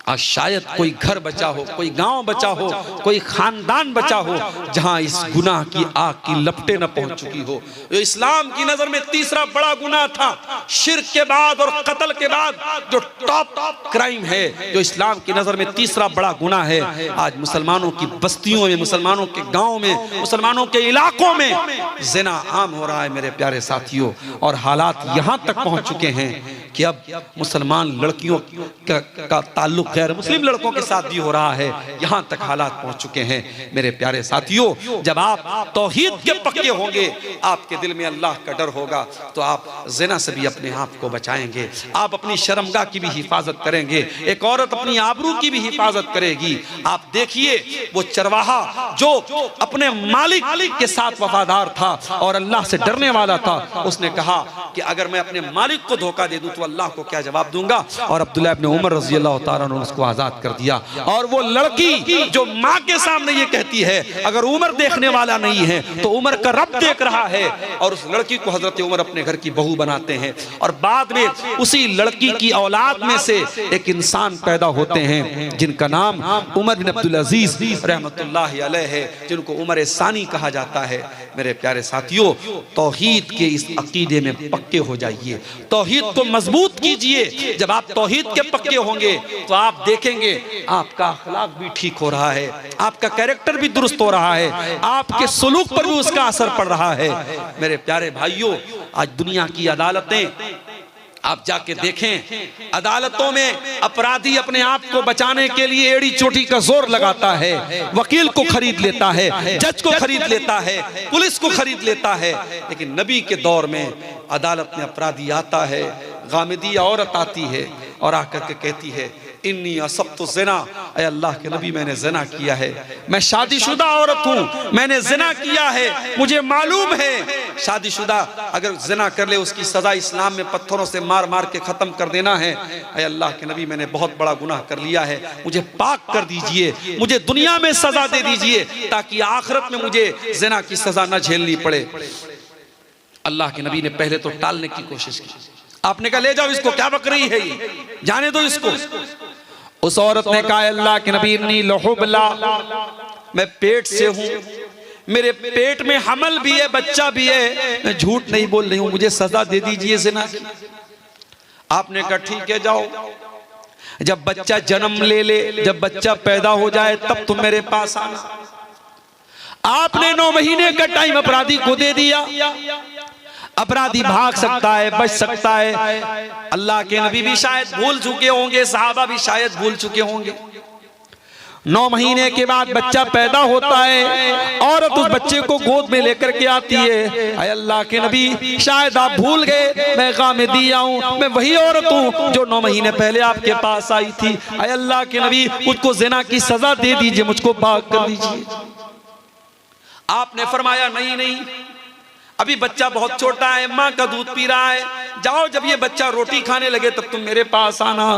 आज शायद कोई घर बचा हो, कोई गांव बचा हो, कोई खानदान बचा हो जहां इस गुनाह की आग की लपटें न पहुंच चुकी हो। जो इस्लाम की नजर में तीसरा बड़ा गुनाह था, शिर्क के बाद और कत्ल के बाद जो टॉप क्राइम है, जो इस्लाम की नजर में तीसरा बड़ा गुनाह है, आज मुसलमानों की बस्तियों में, मुसलमानों के गाँव में, मुसलमानों के इलाकों में ज़िना आम हो रहा है। मेरे प्यारे साथियों, और हालात यहाँ तक पहुँच चुके हैं कि अब मुसलमान लड़कियों का ताल्लुक गैर मुस्लिम लड़कों के साथ भी हो रहा है। यहां तक हालात पहुंच चुके हैं। मेरे प्यारे साथियों, जब आप तौहीद के पक्के होंगे, आपके दिल में अल्लाह का डर होगा, तो आप ज़िना से भी अपने आप को बचाएंगे, आप अपनी शर्मगाह की भी हिफाजत करेंगे, एक औरत अपनी आबरू की भी हिफाजत करेगी। आप देखिए वो चरवाहा जो अपने मालिक के साथ वफादार था और अल्लाह से डरने वाला था, उसने कहा कि अगर मैं अपने मालिक को धोखा दे दूं तो अल्लाह को क्या जवाब दूंगा। और अब्दुल्लाह इब्न उमर रज़ी अल्लाह तआला अन्हु उसको आजाद कर दिया। और वो लड़की जो माँ के सामने ये कहती है, अगर उमर देखने वाला नहीं है तो उमर का रब देख रहा है, और उस लड़की को हजरत उमर अपने घर की बहू बनाते हैं। और बाद में उसी लड़की की औलाद में से एक इंसान पैदा होते हैं जिनका नाम उमर बिन अब्दुल अजीज रहमतुल्लाहि अलैह है, जिनको उमर सानी कहा जाता है। मेरे प्यारे साथियों, तौहीद के इस अकीदे में पक्के हो जाइए, तौहीद को मजबूत कीजिए। जब आप तौहीद के पक्के होंगे तो आप देखेंगे आपका अखलाक भी ठीक हो रहा है, आपका कैरेक्टर भी दुरुस्त हो रहा है, आपके सुलूक पर भी उसका असर पड़ रहा है। मेरे प्यारे भाइयों, आज दुनिया की अदालतें आप जाके देखें, अदालतों में अपराधी अपने आप को बचाने के लिए एड़ी चोटी का जोर लगाता है, वकील को खरीद लेता है, जज को खरीद लेता है, पुलिस को खरीद लेता है। लेकिन नबी के दौर में अदालत में अपराधी आता है, गामिदी औरत आती है और आकर के कहती है इन्नी असब्तु ज़िना, ऐ अल्लाह के नबी मैंने ज़िना किया है, मैं शादीशुदा औरत हूँ, मैंने ज़िना किया है, मुझे मालूम है शादीशुदा अगर ज़िना कर ले उसकी सज़ा इस्लाम में पत्थरों से मार मार के ख़त्म कर देना है। ऐ अल्लाह के नबी मैंने बहुत बड़ा गुनाह कर लिया है, मुझे पाक कर दीजिए, मुझे दुनिया में सज़ा दे दीजिए ताकि आखिरत में मुझे ज़िना की सज़ा न झेलनी पड़े। अल्लाह के नबी ने पहले तो टालने की कोशिश की, आपने कहा ले जाओ इसको, क्या बकरी है ये, जाने दो इसको। उस औरत ने कहा अल्लाह के नबी इन्नी लहुबला, मैं पेट से हूँ, मेरे पेट में हमल भी है, बच्चा भी है, मैं झूठ नहीं बोल रही हूँ, मुझे सजा दे दीजिए ज़िना की। आपने कहा ठीक है जाओ, जब बच्चा जन्म ले ले, जब बच्चा पैदा हो जाए तब तुम मेरे पास आना। आपने 9 महीने का टाइम अपराधी को दे दिया। अपराधी भाग सकता है, बच सकता है। अल्लाह के नबी भी शायद भूल चुके होंगे, सहाबा भी शायद भूल चुके होंगे। 9 महीने के बाद बच्चा पैदा होता है, औरत उस बच्चे को गोद में लेकर के आती है। अय अल्लाह के नबी, शायद आप भूल गए मैं गामिदी हूं, मैं वही औरत हूं जो 9 महीने पहले आपके पास आई थी। अय अल्लाह के नबी, मुझको ज़िना की सजा दे दीजिए, मुझको पाक कर दीजिए। आपने फरमाया नहीं नहीं, अभी बच्चा बहुत छोटा है, माँ का दूध पी रहा है, जाओ जब ये बच्चा रोटी खाने लगे तब तुम मेरे पास आना।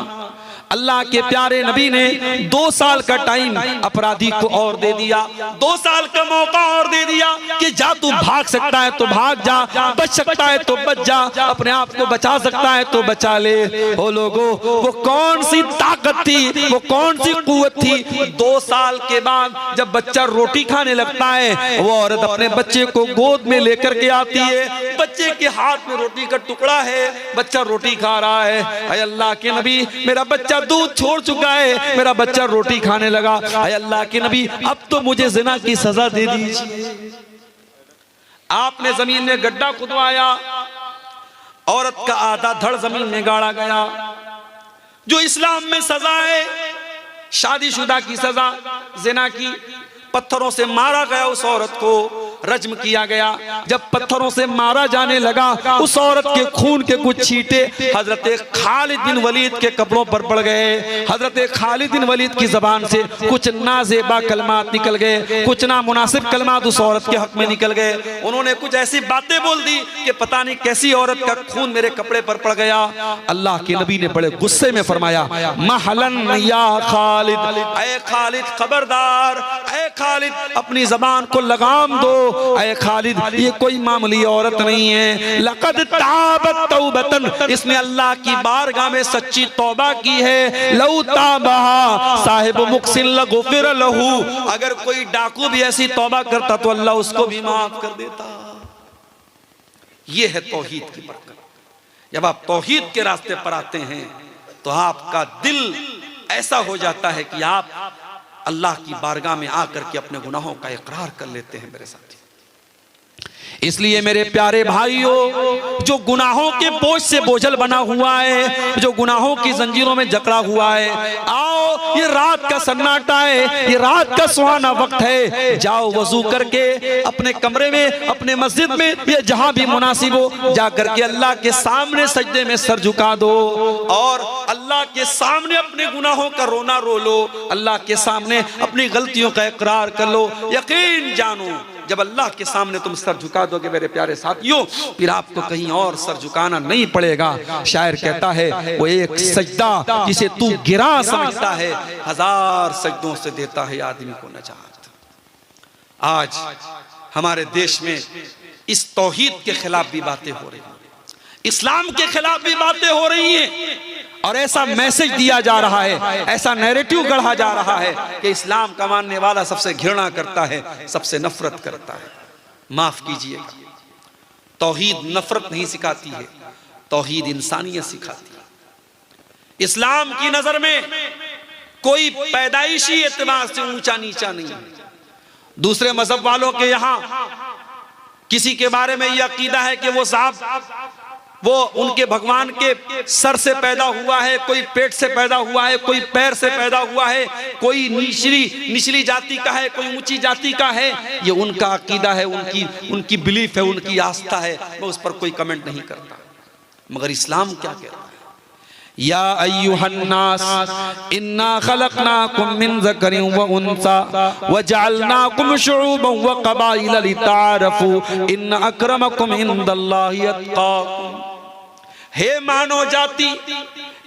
अल्लाह के प्यारे नबी ने 2 साल का टाइम अपराधी को और दे दिया, 2 साल का मौका और दे दिया कि जा तू भाग सकता है तो भाग जा, बच सकता है तो बच जा, अपने आप को बचा सकता है तो बचा ले। ओ लोगों, वो कौन सी ताकत थी, वो कौन सी कुव्वत थी। 2 साल के बाद जब बच्चा रोटी खाने लगता है, वो औरत अपने बच्चे को गोद में लेकर के आती है, बच्चे के हाथ में रोटी का टुकड़ा है, बच्चा रोटी खा रहा है। अय अल्लाह के नबी, मेरा बच्चा दूध छोड़ चुका है, मेरा बच्चा रोटी खाने लगा। अय अल्लाह के नबी, अब तो मुझे ज़िना की सजा दे दीजिए। आपने जमीन में गड्ढा खुदवाया, औरत का आधा धड़ जमीन में गाड़ा गया। जो इस्लाम में सजा है, शादीशुदा की सजा, ज़िना की, पत्थरों से मारा गया उस औरत को, रज्म किया गया। जब पत्थरों से मारा जाने लगा, उस औरत के खून के कुछ छींटे हजरत खालिद बिन वलीद के कपड़ों पर पड़ गए। हजरत खालिद बिन वलीद की जबान से कुछ नाजेबा कलमात निकल गए, कुछ नामुनासिब कलमात उस औरत के हक में निकल गए। उन्होंने कुछ ऐसी बातें बोल दी कि पता नहीं कैसी औरत का खून मेरे कपड़े पर पड़ गया। अल्लाह के नबी ने बड़े गुस्से में फरमाया, महलन या खालिद, ऐ खालिद खबरदार, ऐ खालिद अपनी जबान को लगाम दो। ऐ खालिद, ये कोई मामूली औरत नहीं है, लक़द ताबत तौबतन, इसने अल्लाह की बारगाह में सच्ची तौबा की है। लौ ताबहा साहिब मुक्सिन लगुफिर लहू, अगर कोई डाकू भी ऐसी तौबा करता तो अल्लाह उसको भी माफ कर देता। ये है तौहीद की बरकत। जब आप तौहीद के रास्ते पर आते हैं तो आपका दिल ऐसा हो जाता है कि आप अल्लाह की बारगाह में आकर के अपने गुनाहों का इकरार कर लेते हैं मेरे साथी। इसलिए मेरे प्यारे भाइयों, जो गुनाहों के बोझ से बोझल बना हुआ है, जो गुनाहों की जंजीरों में जकड़ा हुआ है, आओ ये रात का सन्नाटा है, ये रात का सुहाना वक्त है, जाओ वजू करके अपने कमरे में, अपने मस्जिद में, या जहां भी मुनासिब हो, जा करके अल्लाह के सामने सजदे में सर झुका दो और अल्लाह के सामने अपने गुनाहों का रोना रो लो, अल्लाह के सामने अपनी गलतियों का इकरार कर लो। यकीन जानो, जब अल्लाह के सामने तुम सर झुका दोगे मेरे प्यारे साथियों, फिर आपको कहीं और सर झुकाना नहीं पड़ेगा। शायर कहता है, वो एक सजदा जिसे तू गिरा समझता है, 1000 सजदों से देता है आदमी को नजात। आज हमारे देश में इस तौहीद के खिलाफ भी बातें हो रही हैं, इस्लाम के खिलाफ भी बातें हो रही हैं, और ऐसा मैसेज दिया जा रहा है, ऐसा नैरेटिव गढ़ा जा रहा है कि इस्लाम का मानने वाला सबसे घृणा करता है, सबसे नफरत करता है। माफ कीजिएगा, तौहीद नफरत नहीं सिखाती है, तौहीद इंसानियत सिखाती है। इस्लाम की नजर में कोई पैदाइशी एतबार से ऊंचा नीचा नहीं है। दूसरे मजहब वालों के यहां किसी के बारे में यह अकीदा है कि वो साहब वो उनके भगवान के सर से पैदा हुआ है, कोई पेट से पैदा हुआ है, कोई पैर से पैदा हुआ है, कोई निचली जाति का है, कोई ऊंची जाति का है। ये उनका अकीदा है, उनकी बिलीफ है, उनकी आस्था है, मैं उस पर कोई कमेंट नहीं करता। मगर इस्लाम क्या कहता है? या अय्युहन्नास इन्ना खलकनाकुम मिन ज़करिन व उन्सा व जअलनाकुम शुऊबन व क़बाइल लितारफू इन्न अक्रमकुम इंदल्लाहि अत्क़ाकुम। हे मानव जाति,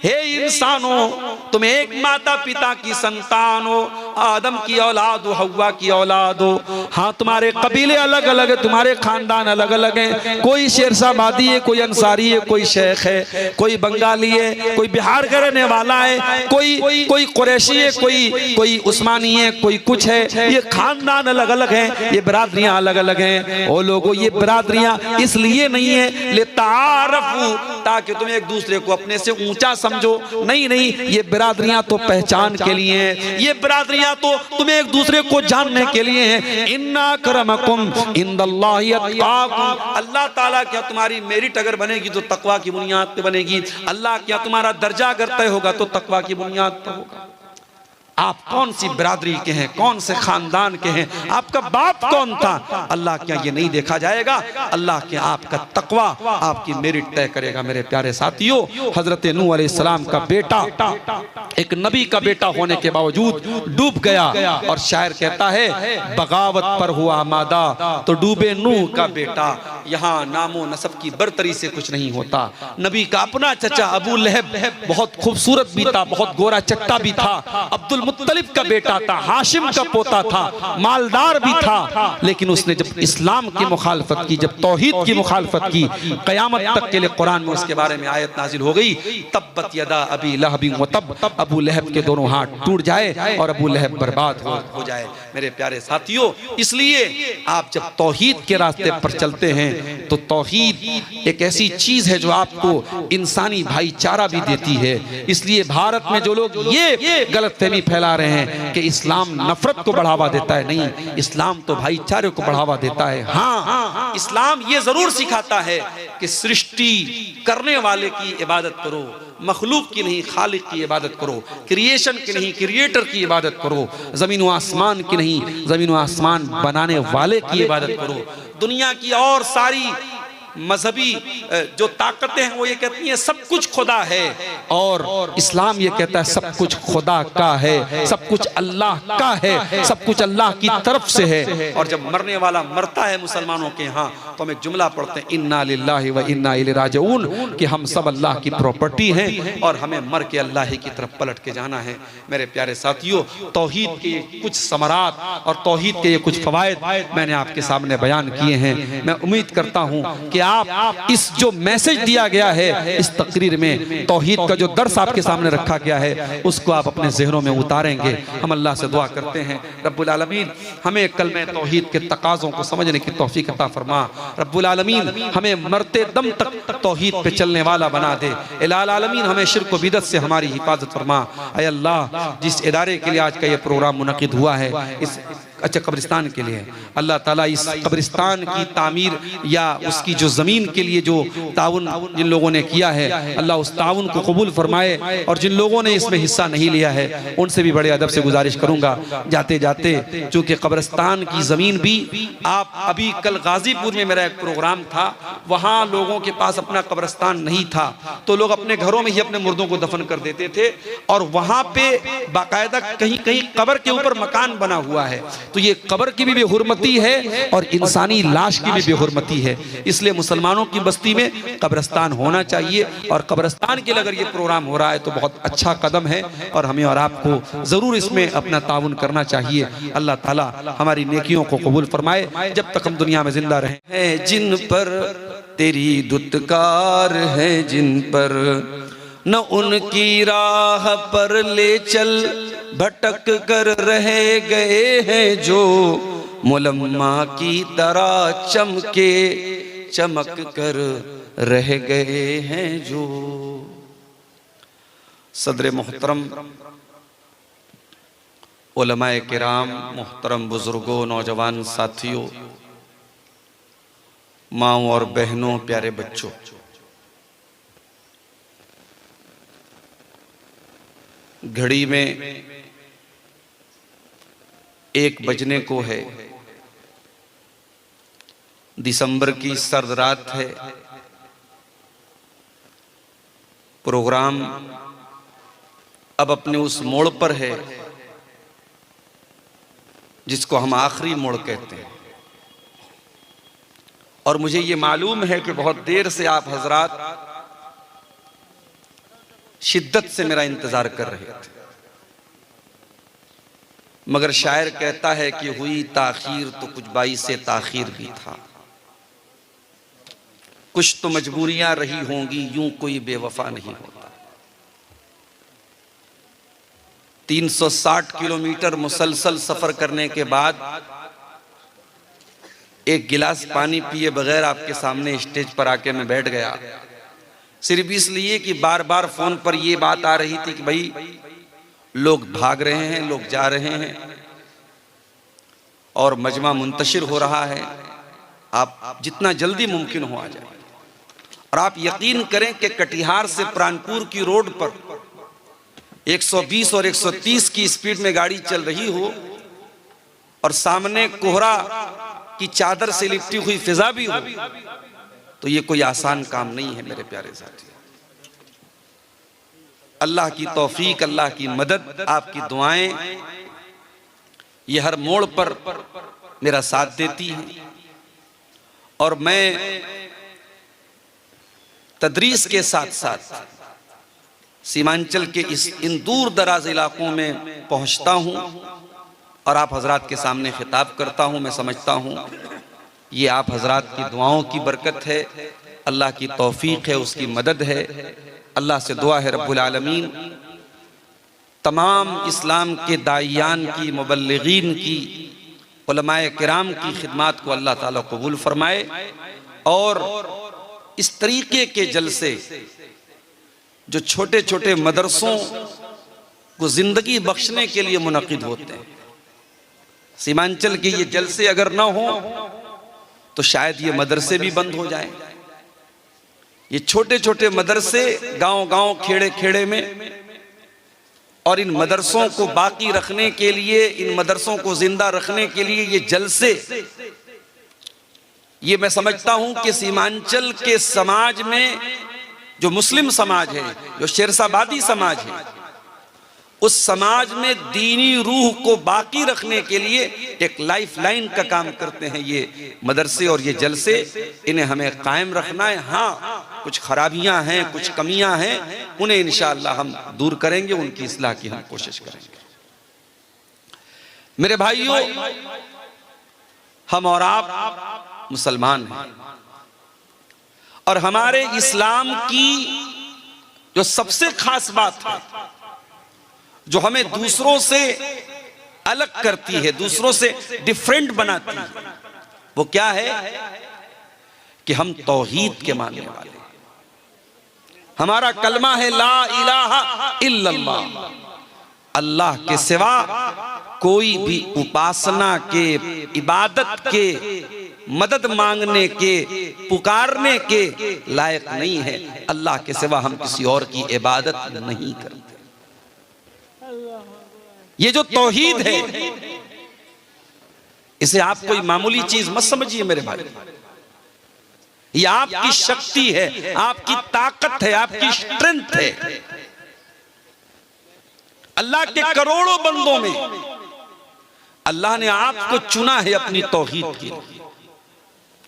हे इंसानों, तुम एक माता पिता की संतान हो, आदम की औलाद हो, हव्वा की औलाद हो। हाँ, तुम्हारे कबीले अलग अलग है, तुम्हारे खानदान अलग अलग हैं। कोई शेरशाहबादी है, कोई अंसारी है, कोई शेख है, कोई बंगाली है, कोई बिहार का रहने वाला है, कोई कुरैशी है, कोई उस्मानी है, कोई कुछ है। ये खानदान अलग अलग हैं, ये बिरादरियां अलग अलग हैं। ओ लोगों, ये बिरादरियां इसलिए नहीं है लितारफू, ताकि तुम एक दूसरे को अपने से ऊंचा समझो। नहीं, ये बिरादरियां तो पहचान के लिए हैं, ये बिरादरियां तो तुम्हें एक दूसरे को जानने के लिए हैं। इन्ना अक्रमकुम इंदल्लाहि अत्क़ाकुम, अल्लाह ताला क्या तुम्हारी मेरिट अगर बनेगी तो तकवा की बुनियाद पे बनेगी। अल्लाह क्या तुम्हारा दर्जा अगर तय होगा तो तकवा की बुनियाद पर होगा। आप कौन सी बिरादरी के हैं, कौन से खानदान के हैं, आपका बाप कौन था, अल्लाह क्या ये नहीं देखा जाएगा? अल्लाह के आपका तकवा आपकी मेरिट तय करेगा। मेरे प्यारे साथियों, हजरत नूह अलैहिस्सलाम का बेटा एक नबी का बेटा होने के बावजूद डूब गया, और शायर कहता है बगावत पर हुआ आमादा तो डूबे नूह का बेटा। यहाँ नामो नसब की बरतरी से कुछ नहीं होता। नबी का अपना चचा अबू लहब बहुत खूबसूरत भी था, बहुत गोरा चट्टा भी था, अब्दुल मुत्तलिब का बेटा था, हाशिम का पोता था, मालदार भी था, लेकिन उसने जब इस्लाम की मुखालफत की, जब तौहीद की मुखालफत की, क़यामत तक के लिए कुरान में उसके बारे में आयत नाजिल हो गई, तब्बत यदा अबी लहबिन व तब, अबू लहब के दोनों हाथ टूट जाए और अबू लहब बर्बाद हो जाए। मेरे प्यारे साथियों, इसलिए आप जब तौहीद के रास्ते पर चलते हैं तो तौहीद एक ऐसी चीज है जो आपको इंसानी भाईचारा भी देती है। इसलिए भारत में जो लोग ये गलतफहमी फैला रहे हैं कि इस्लाम नफरत को बढ़ावा देता है, नहीं, इस्लाम तो भाईचारे को बढ़ावा देता है। हाँ, इस्लाम ये जरूर सिखाता है कि सृष्टि करने वाले की इबादत करो, मखलूक की नहीं, खालिक की इबादत करो, क्रिएशन की नहीं, क्रिएटर की इबादत करो, जमीन व आसमान की नहीं, जमीन व आसमान बनाने वाले की इबादत करो। दुनिया की और सारी मजहबी जो ताकतें हैं वो ये कहती हैं सब कुछ खुदा है, और इस्लाम ये कहता है सब कुछ खुदा का है, सब कुछ अल्लाह का है, सब कुछ अल्लाह की तरफ से है। और जब मरने वाला मरता है मुसलमानों के यहाँ तो हम एक जुमला पढ़ते हैं, इन्ना लिल्लाहि व इन्ना इलैहि राजिऊन, कि हम सब अल्लाह की प्रॉपर्टी हैं और हमें मर के अल्लाह ही की तरफ पलट के जाना है। मेरे प्यारे साथियों, तौहीद के कुछ समरात और तौहीद के ये कुछ फवायद मैंने आपके सामने बयान किए हैं। मैं उम्मीद करता हूँ कि आप इस जो मैसेज दिया गया है इस तकरीर में, तौहीद का जो दर्स आपके सामने रखा गया है, उसको आप अपने ज़हनों में उतारेंगे। हम अल्लाह से दुआ करते हैं रब्बुल आलमीन हमें कलमे तौहीद के तकाज़ों को समझने की तौफीक अता फरमा। रब्बुल आलमीन हमें मरते दम तक तौहीद पे चलने वाला बना दे। इलाल आलमीन हमें शिर्क व बिदअत से हमारी हिफाजत फरमा। ऐ अल्लाह, जिस इदारे के लिए आज का ये प्रोग्राम मुनक़िद हुआ है, इस अच्छा कब्रिस्तान के लिए, अल्लाह ताला इस कब्रिस्तान की तामीर या उसकी जो ज़मीन के लिए जो ताउन जिन लोगों ने किया है, अल्लाह उस ताउन को कबूल फरमाए। और जिन लोगों ने इसमें हिस्सा नहीं लिया है उनसे भी बड़े अदब से गुजारिश करूँगा, जाते जाते, चूँकि कब्रिस्तान की ज़मीन भी आप अभी कल गाज़ीपुर में मेरा एक प्रोग्राम था, वहाँ लोगों के पास अपना कब्रिस्तान नहीं था तो लोग अपने घरों में ही अपने मुर्दों को दफन कर देते थे, और वहाँ पे बाकायदा कहीं कहीं कब्र के ऊपर मकान बना हुआ है। तो ये कब्र की भी बेहुरमती है और इंसानी लाश की भी बेहुरमती है। इसलिए मुसलमानों की बस्ती में कब्रिस्तान होना चाहिए, और कब्रिस्तान के लिए अगर ये प्रोग्राम हो रहा है तो बहुत अच्छा कदम है, और हमें और आपको ज़रूर इसमें अपना ताउन करना चाहिए। अल्लाह ताला हमारी नेकियों को कबूल फरमाए जब तक हम दुनिया में जिंदा रहें। है जिन पर तेरी दुत्कार है, जिन पर न उनकी राह पर ले चल, भटक कर रह गए हैं जो, मुलम्मा की तरह चमके चमक कर रह गए हैं जो। सदर मोहतरम, उलमाए किराम, मोहतरम बुजुर्गों, नौजवान साथियों, माँओं और बहनों, प्यारे बच्चों, घड़ी में 1 बजने को है। दिसंबर की सर्द रात है। प्रोग्राम अब अपने उस मोड़ पर है जिसको हम आखिरी मोड़ कहते हैं, और मुझे ये मालूम है कि बहुत देर से आप हजरात शिद्दत से मेरा इंतजार कर रहे थे, मगर शायर कहता है कि हुई ताखीर तो कुछ बाइस से ताखीर भी था, कुछ तो मजबूरियां रही होंगी, यूं कोई बेवफा नहीं होता। 360 किलोमीटर मुसलसल सफर करने के बाद एक गिलास पानी पिए बगैर आपके सामने स्टेज पर आके मैं बैठ गया, सिर्फ इसलिए कि बार बार फोन पर यह बात आ रही थी कि भाई लोग भाग रहे हैं, लोग जा रहे हैं और मजमा मुंतशिर हो रहा है, आप जितना जल्दी मुमकिन हो आ जाए। और आप यकीन करें कि कटिहार से प्राणपुर की रोड पर 120 और 130 की स्पीड में गाड़ी चल रही हो और सामने कोहरा की चादर से लिपटी हुई फिजा भी हो, तो ये कोई आसान काम नहीं है मेरे प्यारे साथी। अल्लाह की तौफीक, अल्लाह की मदद, आपकी दुआएं ये हर मोड़ पर मेरा साथ देती हैं। और मैं तदरीस के साथ साथ सीमांचल के इन दूर दराज इलाकों में पहुंचता हूं और आप हजरात के सामने खिताब करता हूं। मैं समझता हूं ये आप हजरात की दुआओं की बरकत है, अल्लाह की तौफीक है, उसकी मदद है। अल्लाह से दुआ है रब्बुल आलमीन तमाम इस्लाम के दाइयान की, मुबल्लिगीन की, उलमाए किराम की खिदमत को अल्लाह ताला कबूल फरमाए और इस तरीके के जलसे जो छोटे छोटे मदरसों को जिंदगी बख्शने के लिए मुनक़िद होते हैं, सीमांचल के ये जलसे अगर ना हो तो शायद ये मदरसे भी बंद हो जाएं। ये छोटे छोटे मदरसे गांव गांव, खेड़े खेड़े में, और इन मदरसों को बाकी रखने के लिए, इन मदरसों को जिंदा रखने के लिए ये जलसे, ये मैं समझता हूं कि सीमांचल के समाज में जो मुस्लिम समाज है, जो शेरशाबादी समाज है, उस समाज में दीनी रूह को बाकी रखने के लिए एक लाइफ लाइन का काम करते हैं ये मदरसे और ये जलसे। इन्हें हमें कायम रखना है। हाँ, कुछ खराबियां हैं, कुछ कमियां हैं, उन्हें इंशाअल्लाह हम दूर करेंगे, उनकी इस्लाह की हम कोशिश करेंगे। मेरे भाइयों, हम और आप मुसलमान हैं और हमारे इस्लाम की जो सबसे खास बात है, जो हमें दूसरों से अलग करती है, दूसरों से डिफरेंट बनाती है, वो क्या है कि हम तौहीद के मानने वाले हैं। हमारा कलमा है ला इलाहा इल्लल्लाह, अल्लाह के सिवा कोई भी उपासना के, इबादत के, मदद मांगने के, पुकारने के लायक नहीं है। अल्लाह के सिवा हम किसी और की इबादत नहीं करते। ये जो तौहीद है, इसे आप कोई मामूली चीज मत समझिए मेरे भाई। ये आपकी शक्ति है, आपकी ताकत है, आपकी स्ट्रेंथ है। अल्लाह के करोड़ों बंदों में अल्लाह ने आपको चुना है अपनी तौहीद के लिए।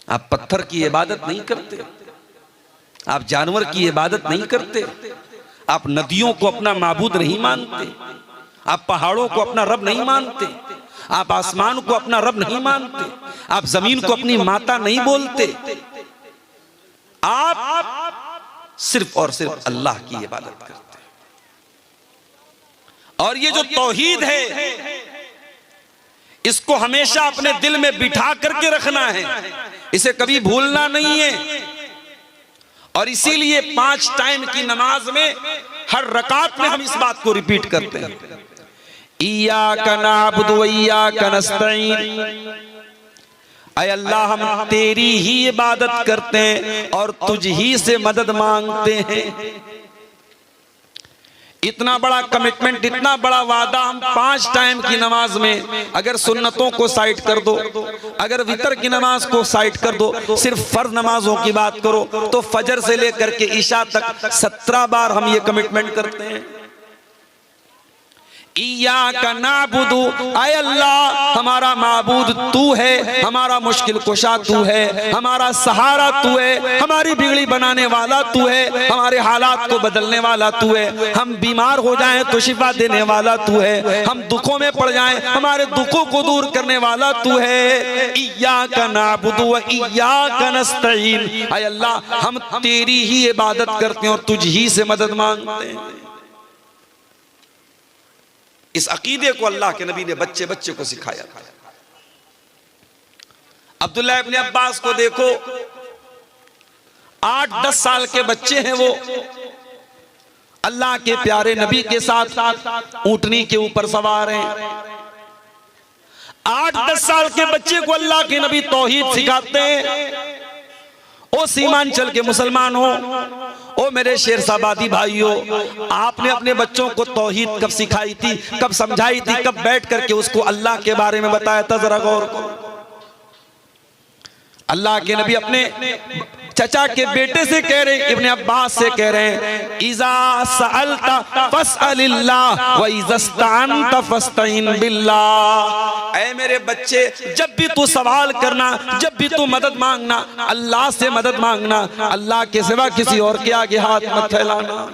आप पत्थर की इबादत नहीं करते, आप जानवर की इबादत नहीं करते, आप नदियों को अपना माबूद नहीं मानते, आप पहाड़ों को अपना रब नहीं मानते, आप आसमान को अपना रब नहीं मानते, आप जमीन को अपनी माता नहीं बोलते। आप सिर्फ और सिर्फ अल्लाह की इबादत करते हैं। और ये जो तौहीद है, इसको हमेशा अपने दिल में बिठा करके रखना है, इसे कभी भूलना नहीं है। और इसीलिए 5 टाइम की नमाज में हर रकात में हम इस बात को रिपीट करते हैं, इय्याका नअबुदु व इय्याका नस्तईन। ऐ अल्लाह, हम तेरी ही इबादत करते हैं और तुझ ही से मदद मांगते हैं। इतना बड़ा कमिटमेंट, इतना बड़ा वादा हम 5 टाइम की नमाज में, अगर सुन्नतों को साइड कर दो, अगर वितर की नमाज को साइड कर दो, सिर्फ फर्ज नमाजों की बात करो, तो फजर से लेकर के ईशा तक 17 बार हम ये कमिटमेंट करते हैं, इय्याका नअबुदु, ऐ अल्लाह हमारा माबूद तू है, हमारा मुश्किल कुशा तू है, हमारा सहारा तू है, हमारी बिगड़ी बनाने वाला तू है, हमारे हालात को बदलने वाला तू है, हम बीमार हो जाएं तो शिफा देने वाला तू है, हम दुखों में पड़ जाएं हमारे दुखों को दूर करने वाला तू है। इय्याका नअबुदु व इय्याका नस्तईन, ऐ अल्लाह हम तेरी ही इबादत करते हैं और तुझ ही से मदद मांगते हैं। इस अकीदे को अल्लाह के नबी ने बच्चे बच्चे को सिखाया था। अब्दुल्लाह इब्ने अब्बास को देखो, 8-10 साल के बच्चे हैं, वो अल्लाह के प्यारे नबी के साथ ऊंटनी के ऊपर सवार हैं। 8-10 साल के बच्चे को अल्लाह के नबी तौहीद सिखाते हैं। ओ सीमांचल के मुसलमान हो, ओ मेरे शेरशाबादी भाइयों, आपने अपने बच्चों को तौहीद कब सिखाई थी, कब समझाई थी, कब बैठ करके उसको अल्लाह के बारे में बताया था? जरा गौर करो। अल्लाह के नबी अपने चचा के बेटे से कह रहे हैं, इब्ने अब्बास से कह रहे हैं, इज़ा सअलता फस्अलिल्लाह व इज़ा इस्तअनता फस्तईन बिल्लाह। ऐ मेरे बच्चे, जब भी तू सवाल करना, जब भी तू मदद मांगना, अल्लाह से मदद मांगना, अल्लाह के सिवा किसी और के आगे हाथ मत फैलाना।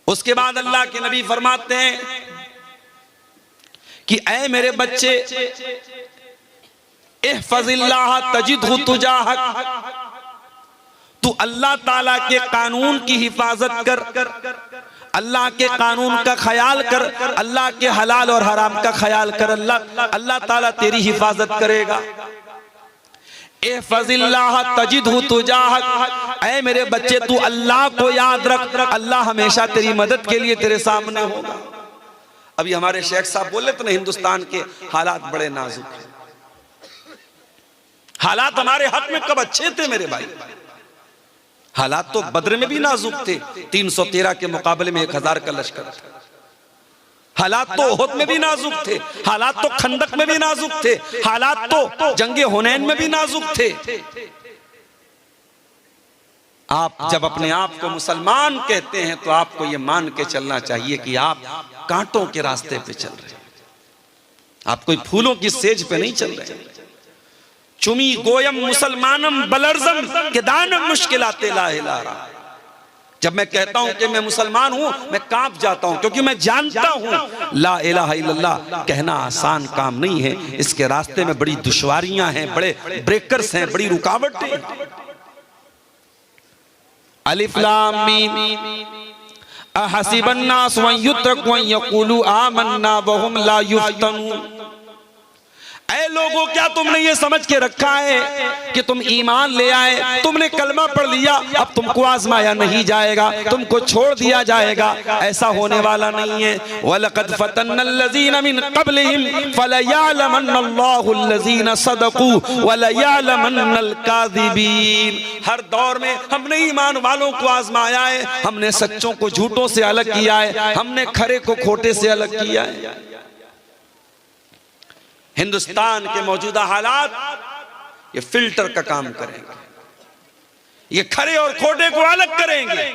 उसके बाद अल्लाह के नबी फरमाते हैं कि ऐ मेरे बच्चे, इहफज़िल्लाह तजिदहु तुजाहक, तू अल्लाह ताला के कानून की हिफाजत कर, अल्लाह के कानून का ख्याल कर, अल्लाह के हलाल और हराम का ख्याल कर, अल्लाह ताला तेरी हिफाजत करेगा। इहफज़िल्लाह तजिदहु तुजाहक, ऐ मेरे बच्चे तू अल्लाह को याद रख, अल्लाह हमेशा तेरी मदद के लिए तेरे सामने होगा। अभी हमारे शेख साहब बोले तो ना, हिंदुस्तान के हालात बड़े नाजुक हैं। हालात हमारे हक में कब अच्छे थे मेरे भाई? हालात तो बद्र में भी नाजुक थे, 313 के मुकाबले में 1000 का लश्कर था। हालात तो ओहद में भी नाजुक थे, हालात तो खंदक में भी नाजुक थे, हालात तो जंगे हुनैन में भी नाजुक थे। आप जब अपने आप को मुसलमान कहते हैं तो आपको यह मान के चलना चाहिए कि आप कांटों के रास्ते पे चल रहे हैं, आप कोई फूलों की सेज पे नहीं चल रहे। चुमी गोयम मुसलमानम बलर्जम के दानम मुश्किलाते ला इलाहा। जब मैं कहता हूं कि मैं मुसलमान हूं, मैं कांप जाता हूं, क्योंकि मैं जानता हूं ला इलाहा इल्लल्लाह कहना आसान काम नहीं है। इसके रास्ते में बड़ी दुश्वारियां हैं, बड़े ब्रेकर्स हैं, बड़ी रुकावटें हैं। अलिफ लाम मीम अहसिबन नास व युत्रकू अन यक़ूलू आमन्ना व हुम ला युफ्तनून। ऐ लोगों, क्या तुमने ये समझ के रखा है कि तुम ईमान ले आए, तुमने कलमा पढ़ लिया, अब तुमको आजमाया नहीं जाएगा, तुमको छोड़ दिया जाएगा? ऐसा होने वाला नहीं है। वलक़द फ़तन्नल्लज़ीना मिन क़ब्लिहिम फ़लयअलमन्नल्लाहुल्लज़ीना सदक़ू वलयअलमन्नल काज़िबीन। हर दौर में हमने ईमान वालों को आजमाया है, हमने सच्चों को झूठों से अलग किया है, हमने खरे को खोटे से अलग किया है। हिंदुस्तान के मौजूदा हालात ये फिल्टर का काम करेंगे, ये खरे और खोटे को अलग करेंगे,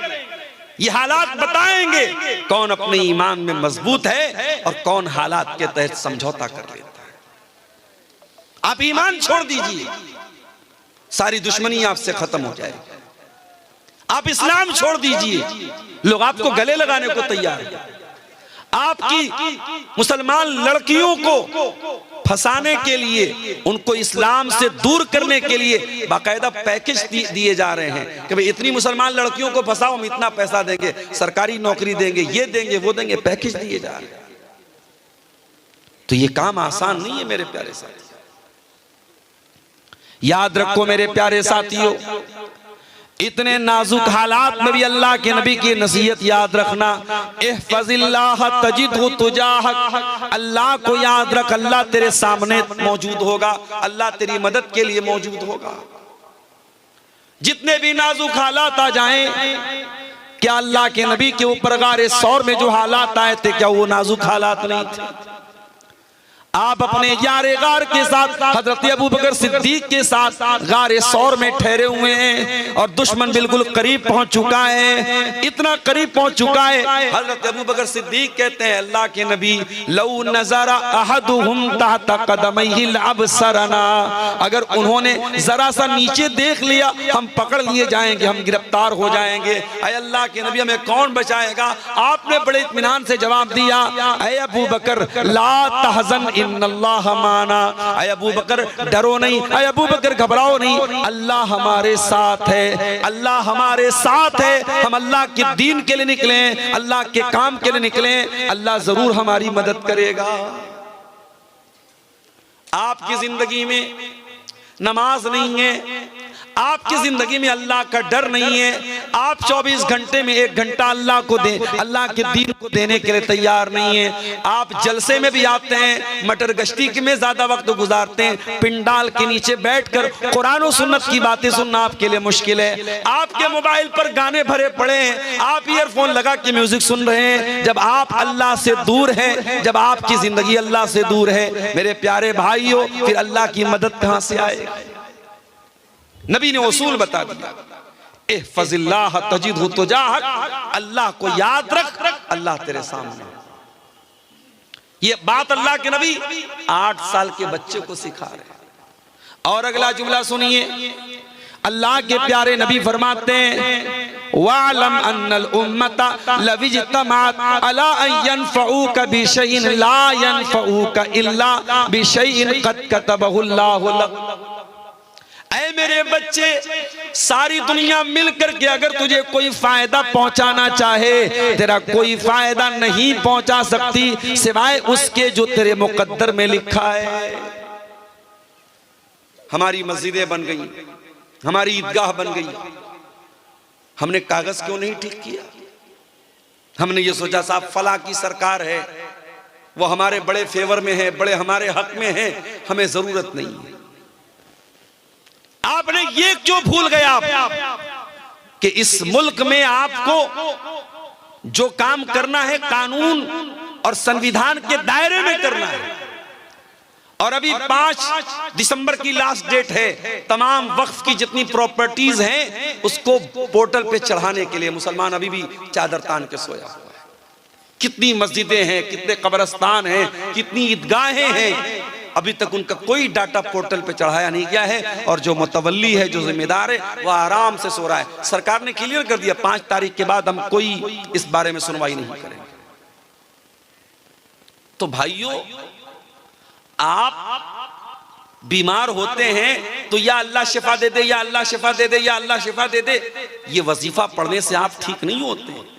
ये हालात बताएंगे कौन अपने ईमान में मजबूत है और कौन हालात के तहत समझौता कर लेता है। आप ईमान छोड़ दीजिए, सारी दुश्मनी आपसे खत्म हो जाएगी। आप इस्लाम छोड़ दीजिए, लोग आपको गले लगाने को तैयार हैं। आपकी मुसलमान लड़कियों को फंसाने के लिए, उनको इस्लाम से दूर करने के लिए बाकायदा पैकेज दिए जा रहे हैं कि भाई इतनी मुसलमान लड़कियों को फंसाओ, हम इतना पैसा देंगे, सरकारी नौकरी देंगे, ये देंगे वो देंगे, पैकेज दिए जा रहे हैं। तो ये काम आसान नहीं है मेरे प्यारे साथी। याद रखो मेरे प्यारे साथियों, इतने नाजुक हालात में भी अल्लाह के नबी की नसीहत याद रखना। इहफज़िल्लाह तजिदहु तुजाहक, अल्लाह को याद रख, अल्लाह तेरे सामने मौजूद होगा, अल्लाह तेरी मदद के लिए मौजूद होगा। जितने भी नाजुक हालात आ जाएं, क्या अल्लाह के नबी के ऊपर गारे सौर में जो हालात आए थे, क्या वो नाजुक हालात नहीं थे? आप अपने यारे गार के साथ, हजरत अबू बकर सिद्दीक के साथ गारे सौर में ठहरे हुए हैं और दुश्मन बिल्कुल करीब पहुंच चुका है, इतना करीब पहुंच चुका है। हजरत अबू बकर सिद्दीक कहते हैं, अल्लाह के नबी, लौ नज़रा अहदुहुम तहत क़दमैहिल अबसरना, अगर उन्होंने जरा सा नीचे देख लिया, हम पकड़ लिए जाएंगे, हम गिरफ्तार हो जाएंगे। ऐ अल्लाह के नबी, हमें कौन बचाएगा? आपने बड़े इत्मीनान से जवाब दिया, ऐ अबू बकर ला तहज़न इन्नल्लाह माना। ऐ अबू बकर डरो नहीं, ऐ अबू बकर घबराओ नहीं, अल्लाह हमारे साथ है, अल्लाह हमारे साथ है। हम अल्लाह के दीन के लिए निकले, अल्लाह के काम के लिए निकले, अल्लाह जरूर हमारी मदद करेगा। आपकी जिंदगी में नमाज नहीं है, आपकी जिंदगी में अल्लाह का डर नहीं है, आप 24 घंटे में 1 घंटा अल्लाह को दे, अल्लाह के दीन को देने के लिए तैयार नहीं है। आप जलसे में भी आते हैं, मटर गश्ती में ज्यादा वक्त गुजारते हैं, पिंडाल के नीचे बैठकर कुरान और सुन्नत की बातें सुनना आपके लिए मुश्किल है। आपके मोबाइल पर गाने भरे पड़े हैं, आप ईयरफोन लगा के म्यूजिक सुन रहे हैं। जब आप अल्लाह से दूर हैं, जब आपकी जिंदगी अल्लाह से दूर है, मेरे प्यारे भाइयों, फिर अल्लाह की मदद कहां से आएगी? नबी ने उसूल बता दिया, इहफज़िल्लाह तजिदहु तुजाहक, अल्लाह को याद रख, अल्लाह तेरे सामने। ये बात अल्लाह के नबी 8 साल के बच्चे को सिखा रहे हैं। और अगला जुमला सुनिए, अल्लाह के प्यारे नबी फरमाते हैं, वालम अन्नल उम्मता लविज्तमात अला अन यनफऊका बिशैइन ला यनफऊका इल्ला बिशैइन क़द कतबहुल्लाहु लक। ऐ मेरे बच्चे, सारी दुनिया मिलकर के अगर तुझे कोई फायदा पहुंचाना चाहे, तेरा कोई फायदा नहीं पहुंचा सकती सिवाय उसके जो तेरे मुकद्दर में लिखा है। हमारी मस्जिदें बन गई, हमारी ईदगाह बन गई, हमने कागज क्यों नहीं ठीक किया? हमने ये सोचा साहब फला की सरकार है, वो हमारे बड़े फेवर में है, बड़े हमारे हक में है, हमें जरूरत नहीं है। आपने ये क्यों भूल गए आप कि इस मुल्क में आपको जो काम करना है कानून और संविधान के दायरे में करना है। और अभी 5 दिसंबर की लास्ट डेट है, तमाम वक्फ की जितनी प्रॉपर्टीज हैं उसको पोर्टल पे चढ़ाने के लिए मुसलमान अभी भी चादर तान के सोया हुआ है। कितनी मस्जिदें हैं, कितने कब्रिस्तान हैं, कितनी ईदगाहें हैं, अभी तक उनका कोई डाटा पोर्टल पे चढ़ाया नहीं गया है। और जो मुतवल्ली है, जो जिम्मेदार है, वह आराम से सो रहा है। सरकार ने क्लियर कर दिया 5 तारीख के बाद हम कोई इस बारे में सुनवाई नहीं करेंगे। तो भाइयों, आप बीमार होते हैं तो या अल्लाह शिफा दे दे, या अल्लाह शिफा दे दे, या अल्लाह शिफा दे दे, ये वजीफा पढ़ने से आप ठीक नहीं होते।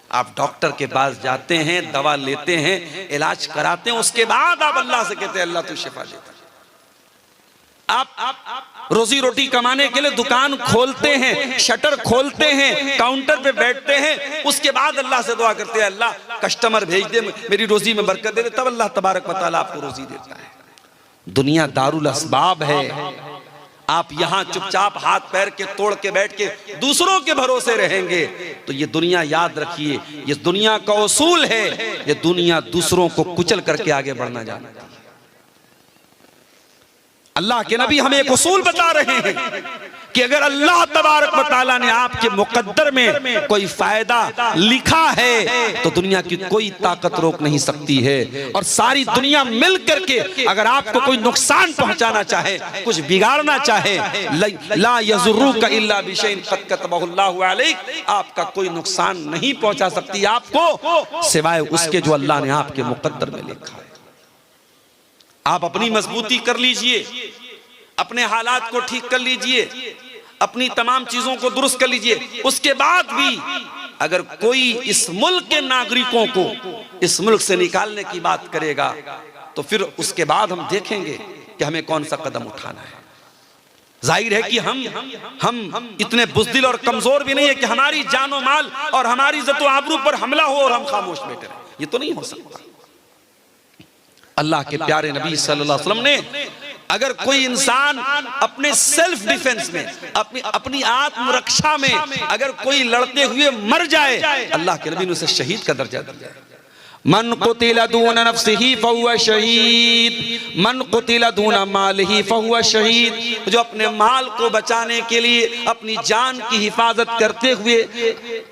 आप डॉक्टर के पास जाते हैं, दवा लेते हैं, इलाज कराते हैं, उसके बाद आप अल्लाह से कहते हैं अल्लाह तू शिफा दे। आप रोजी रोटी कमाने के लिए दुकान खोलते हैं, शटर खोलते हैं, काउंटर पे बैठते हैं, उसके बाद अल्लाह से दुआ करते हैं अल्लाह कस्टमर भेज दे, मेरी रोजी में बरकत दे दे, तब अल्लाह तबारक व तआला आपको रोजी देता है। दुनिया दारुल असबाब है। आप यहां चुपचाप हाथ पैर के तोड़ के बैठ के दूसरों के भरोसे रहेंगे तो ये दुनिया, याद रखिए, ये दुनिया का उसूल है, ये दुनिया दूसरों को कुचल करके आगे बढ़ना जानती है। अल्लाह के नबी हमें एक उसूल बता रहे हैं कि अगर अल्लाह तबारक व तआला ने आपके मुकद्दर में कोई फायदा लिखा है तो दुनिया की कोई ताकत रोक नहीं सकती है। और सारी दुनिया मिल करके अगर आपको कोई नुकसान पहुंचाना चाहे, कुछ बिगाड़ना चाहे, ला यज़ुर्रुका इल्ला बिशैइन क़द कतबहुल्लाहु अलैक, आपका कोई नुकसान नहीं पहुंचा सकती आपको सिवाय उसके जो अल्लाह ने आपके मुकद्दर में लिखा है। आप अपनी मजबूती कर लीजिए, अपने हालात को ठीक कर लीजिए, अपनी तमाम चीजों को दुरुस्त कर लीजिए। उसके बाद भी अगर कोई इस मुल्क के नागरिकों को इस मुल्क से निकालने की बात करेगा तो फिर उसके बाद हम देखेंगे कि हमें कौन सा कदम उठाना है। जाहिर है कि हम इतने बुज़दिल और कमजोर भी नहीं है कि हमारी जानो माल और हमारी इज्जत व आबरू पर हमला हो और हम खामोश बैठे रहें, ये तो नहीं हो सकता। अल्लाह के प्यारे नबी सल्लल्लाहु अलैहि वसल्लम ने अगर कोई इंसान अपने सेल्फ डिफेंस में, अपनी आत्मरक्षा में अगर कोई लड़ते हुए मर जाए, अल्लाह के नबी ने उसे शहीद का दर्जा दिया। मन कुतिला दून नफ्सिही फहुवा शहीद, मन कुतिला दून मालिही फहुवा शहीद। जो अपने माल को बचाने के लिए अपनी जान की हिफाजत करते हुए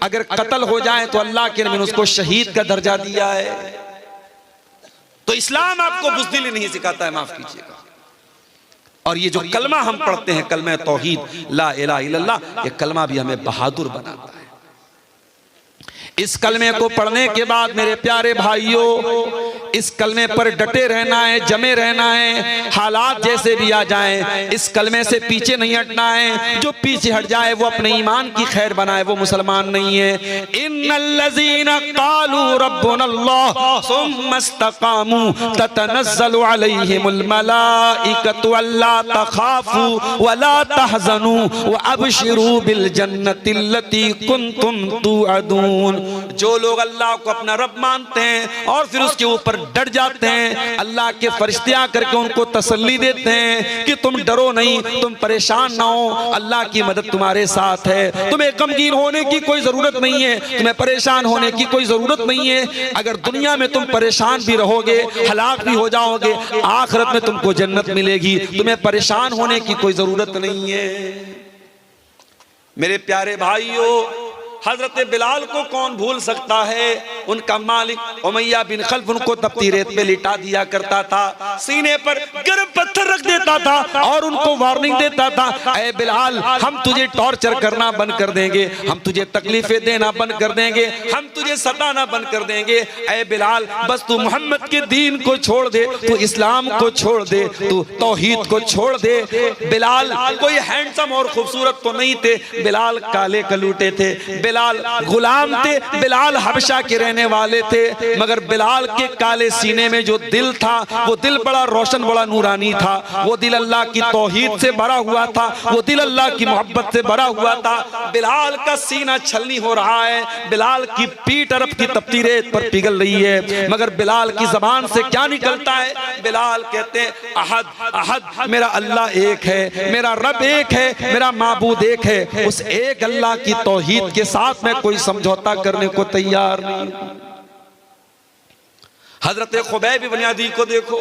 अगर कत्ल हो जाए तो अल्लाह के नबी ने उसको शहीद का दर्जा दिया है। तो इस्लाम आपको बुज़दिली नहीं सिखाता है, माफ कीजिएगा। और ये जो कलमा हम पढ़ते हैं, कलमा तौहीद ला इलाहा इल्लल्लाह, ये कलमा भी हमें बहादुर बनाता है। इस कलमे को पढ़ने के बाद मेरे प्यारे भाइयों, इस कलमे पर डटे रहना है, जमे रहना है, हालात जैसे भी आ जाएं, इस कलमे से पीछे नहीं हटना है। जो पीछे हट जाए वो अपने ईमान की खैर बनाए, वो मुसलमान नहीं है। इन्नल्लज़ीना क़ालू रब्बुनल्लाह सुम्मा इस्तक़ामू ततनज़्ज़लु अलैहिमुल मलाइकतु अल्ला तख़ाफू वला तहज़नू व अबशिरू बिल जन्नतिल्लती कुंतुम तुअदून। जो लोग अल्लाह को अपना रब मानते हैं और फिर उसके ऊपर डट जाते हैं, अल्लाह के फरिश्ते आकर के उनको तसल्ली देते हैं कि तुम डरो नहीं, तुम परेशान ना हो, अल्लाह की मदद तुम्हारे साथ है, तुम्हें गमगीन होने की कोई जरूरत नहीं है, तुम्हें परेशान होने की कोई जरूरत नहीं है। अगर दुनिया में तुम परेशान भी रहोगे, हलाक भी हो जाओगे, आखिरत में तुमको जन्नत मिलेगी, तुम्हें परेशान होने की कोई जरूरत नहीं है। मेरे प्यारे भाइयों, हजरत बिलाल को कौन भूल सकता है। उनका मालिक उमैया बिन खल्फ उनको तपती रेत पे लिटा दिया करता था, सीने पर गर्म पत्थर रख देता था और उनको वार्निंग देता था, ऐ बिलाल हम तुझे टॉर्चर करना बंद कर देंगे, हम तुझे तकलीफें देना बंद कर देंगे, हम तुझे सताना बंद कर देंगे। ऐ बिलाल बस तू मोहम्मद के दीन को छोड़ दे, तू इस्लाम को छोड़ दे, तू तौहीद को छोड़ दे। बिलाल कोई हैंडसम और खूबसूरत तो नहीं थे, बिलाल काले कलूटे थे, बिलाल गुलाम थे, बिलाल हबशा के रहने वाले थे, मगर बिलाल के काले सीने में जो दिल था वो दिल बड़ा रोशन, बड़ा नूरानी था। वो दिल अल्लाह की तौहीद से भरा हुआ था, वो दिल अल्लाह की मोहब्बत से भरा हुआ था। बिलाल का सीना छलनी हो रहा है, बिलाल की पीठ अरब की तपती रेत पर पिघल रही है, मगर बिलाल की जबान से क्या निकलता है? बिलाल कहते हैं अहद अहद, मेरा अल्लाह एक है, मेरा रब एक है, मेरा माबूद एक है। उस एक अल्लाह की तौहीद के साथ मैं कोई समझौता करने को तैयार नहीं। हजरत खुबैब इब्न अदी को देखो,